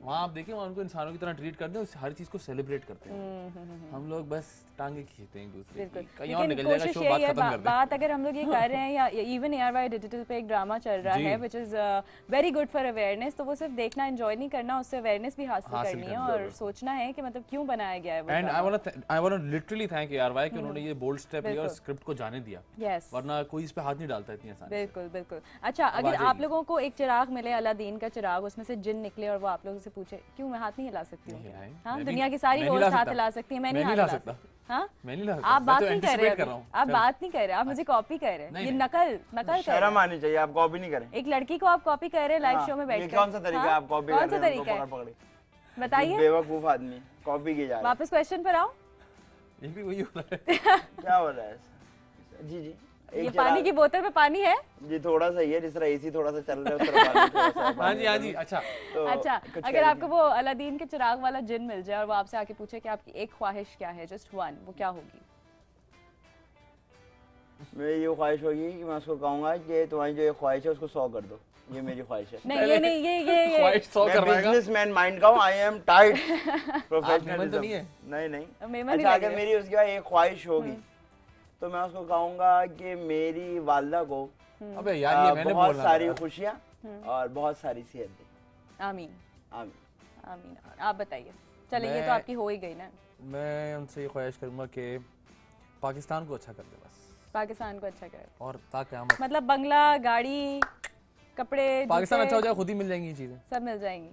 वहाँ आप देखिए उनको इंसानों की तरह ट्रीट करते हैं, हर चीज को सेलिब्रेट करते हैं। हम लोग बस टांगे खींचते हैं एक दूसरे की, कहीं और निकल जाएगा शो, बात खत्म कर दें। बात अगर हम लोग ये कर रहे हैं या इवन ARY डिजिटल पे एक ड्रामा चल रहा है which is very good for awareness, तो वो सिर्फ देखना एंजॉय नहीं करना, उससे अवेयरनेस भी हासिल करनी है और सोचना है कि मतलब क्यों बनाया गया है वो। And I want to literally thank ARY कि उन्होंने ये बोल्ड स्टेप लिया और स्क्रिप्ट को जाने दिया। वरना कोई इस पे हाथ नहीं डालता इतनी आसानी। बिल्कुल बिल्कुल। अच्छा अगर आप लोगों को एक चिराग मिले, अलादीन का चिराग, उसमें से जिन निकले और वो आप लोगों से पूछे क्यों मैं हाथ नहीं हिला सकती हूँ? हाँ, दुनिया की सारी होस्ट हाथ हिला सकती है, मैं नहीं हिला सकता। हाँ, मैं नहीं ला सकता। आप बात नहीं कर रहे, आप बात नहीं कर रहे, आप मुझे कॉपी कर रहे हैं, ये नकल कर रहे हैं। शर्म आनी चाहिए, आप कॉपी नहीं करें। एक लड़की को आप कॉपी कर रहे हैं लाइव शो में बैठकर। कौन सा तरीका है आप कॉपी कर रहे हैं? कौन सा तरीका है बताइए? बेवकूफ आदमी कॉपी की जा रहा है। वापस क्वेश्चन पर आओ। ये भी वही हो रहा है। क्या हो रहा है? जी जी, ये पानी की बोतल में पानी है जी, थोड़ा सा ही है, जिस तरह एसी थोड़ा सा चल रहा है उस तरह पानी थोड़ा सा है। हाँ जी हाँ जी। अच्छा तो अच्छा, अगर आपको वो अलादीन के चिराग वाला जिन मिल जाए और वो आपसे आके पूछे कि आपकी एक ख्वाहिश क्या है, जस्ट वन, वो क्या होगी? मेरी ये ख्वाहिश होगी कि मैं उसको कहूँगा कि तुम्हारी जो ये ख्वाहिश है उसको 100 कर दो, ये मेरी ख्वाहिश है। नहीं ये नहीं, ये ख्वाहिश 100 करना है। बिजनेसमैन माइंड का हूँ, आई एम टाइट प्रोफेशनल तो नहीं है। नहीं। अच्छा अगर मेरी उसके बाद एक ख्वाहिश होगी तो मैं उसको कहूँगा कि मेरी वालिदा को अबे यार ये मैंने बहुत सारी खुशियाँ और बहुत सारी सेहत दी। आमीन आमीन आमीन। आप बताइए। चलिए ये तो आपकी हो ही गई ना। मैं उनसे ये ख्वाहिश करूँगा कि पाकिस्तान को अच्छा कर दे, बस पाकिस्तान को अच्छा करे और ताकि मतलब बंगला, गाड़ी, कपड़े, पाकिस्तान अच्छा हो जाए, खुद ही मिल जाएंगी ये चीजें, सब मिल जाएंगी।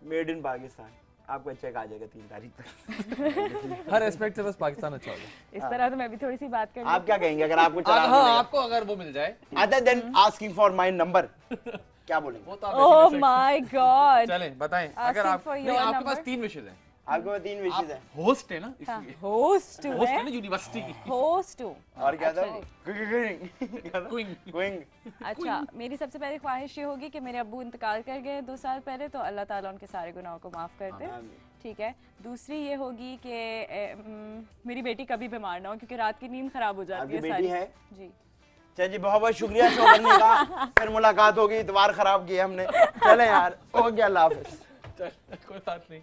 मेड इन पाकिस्तान आपको चेक आ जाएगा 3 तारीख तक। हर एस्पेक्ट से बस पाकिस्तान अच्छा हो जाए। इस तरह तो मैं भी थोड़ी सी बात कर। आप क्या कहेंगे अगर आपको आपको अगर वो मिल जाए? Other than asking for my number क्या बोलेंगे? Oh my God. चलें बताएं, अगर आपके पास 3 विशेस हैं। आपके पास 3 विशेस है। होस्ट है ना, इसलिए होस्ट है ना यूनिवर्सिटी की। होस्ट और क्या था? क्विंग। अच्छा मेरी सबसे पहली ख्वाहिश ये होगी कि मेरे अब्बू इंतकाल कर गए 2 साल पहले, तो अल्लाह ताला उनके सारे गुनाहों को माफ़ कर दे। ठीक है। दूसरी ये होगी कि मेरी बेटी कभी बीमार ना हो, क्योंकि रात की नींद खराब हो जाती है सारी। है जी। चलिए जी, बहुत बहुत शुक्रिया शो करने का। फिर मुलाकात होगी, इतवार खराब किया हमने। चले यार, हो गया, अल्लाह हाफिज़। कोई बात नहीं,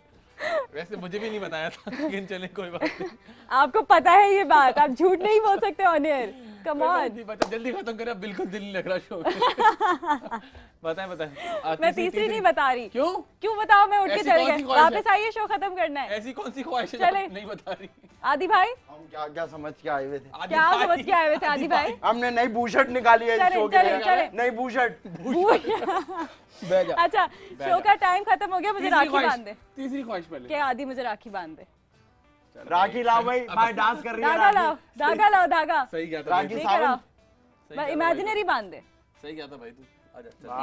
वैसे मुझे भी नहीं बताया था, लेकिन चले कोई बात नहीं। आपको पता है ये बात, आप झूठ नहीं बोल सकते ऑन एयर। कम ऑन, जल्दी खत्म करें, अब बिल्कुल दिल नहीं लग रहा शो। बताएं। मैं तीसरी नहीं बता रही। क्यों बताओ? मैं उठ के चले गए, वापस आइए, शो खत्म करना है। ऐसी कौन सी ख्वाहिश है चले नहीं बता रही? आदि भाई हम क्या समझ के आए हुए थे? क्या समझ के आए हुए थे आदि भाई? हमने नई बूशर्ट निकाली है शो के लिए। नई बूशर्ट। अच्छा शो का टाइम खत्म हो गया, मुझे राखी बांध दे। तीसरी ख्वाहिश पहले क्या? आदि मुझे राखी बांध दे। राखी लाओ भाई, भाई डांस कर रही है। धागा लाओ, धागा लाओ, धागा। सही क्या था? राखी सावन। इमेजिनरी बांध दे। सही क्या था भाई? तू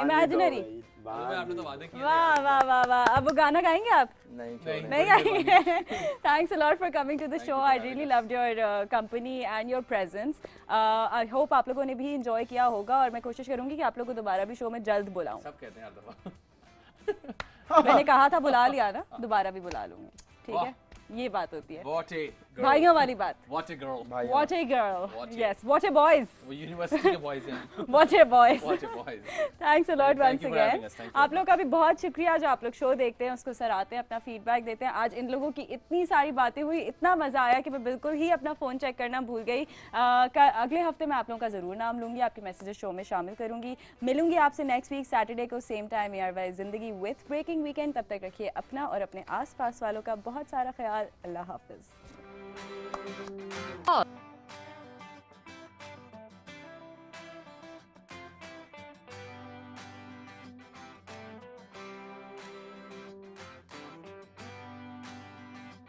इमेजिनरी। आपने तो वादे किए। वाह वाह वाह वाह। अब वो गाना गाएंगे आप? नहीं गाएंगे। Thanks a lot for coming to the show. I really loved your company and your presence. I hope आप लोगों ने भी एंजॉय किया होगा, और मैं कोशिश करूंगी कि आप लोगों को दोबारा भी शो में जल्द बुलाऊं। सब कहते हैं हर दफा। मैंने कहा था बुला लिया ना, दोबारा भी बुला लूंगी। ठीक है, ये बात होती है। भाइयों वाली बात। What a girl. What a girl. What a- Yes. What a boys. वो यूनिवर्सिटी के बॉयज हैं। What a boys. What a boys. Thanks a lot Thank once you for having again. us. Thank you आप लोग का भी बहुत शुक्रिया जो आप लोग शो देखते हैं, उसको सराहते हैं, अपना फीडबैक देते हैं। आज इन लोगों की इतनी सारी बातें हुई, इतना मजा आया कि मैं बिल्कुल ही अपना फोन चेक करना भूल गई। अगले हफ्ते मैं आप लोगों का जरूर नाम लूंगी, आपके मैसेजेस शो में शामिल करूंगी। मिलूंगी आपसे नेक्स्ट वीक सैटरडे को सेम टाइम यार वाई जिंदगी विथ ब्रेकिंग वीकेंड। तब तक रखिए अपना और अपने आसपास वालों का बहुत सारा ख्याल। अल्लाह हाफिज।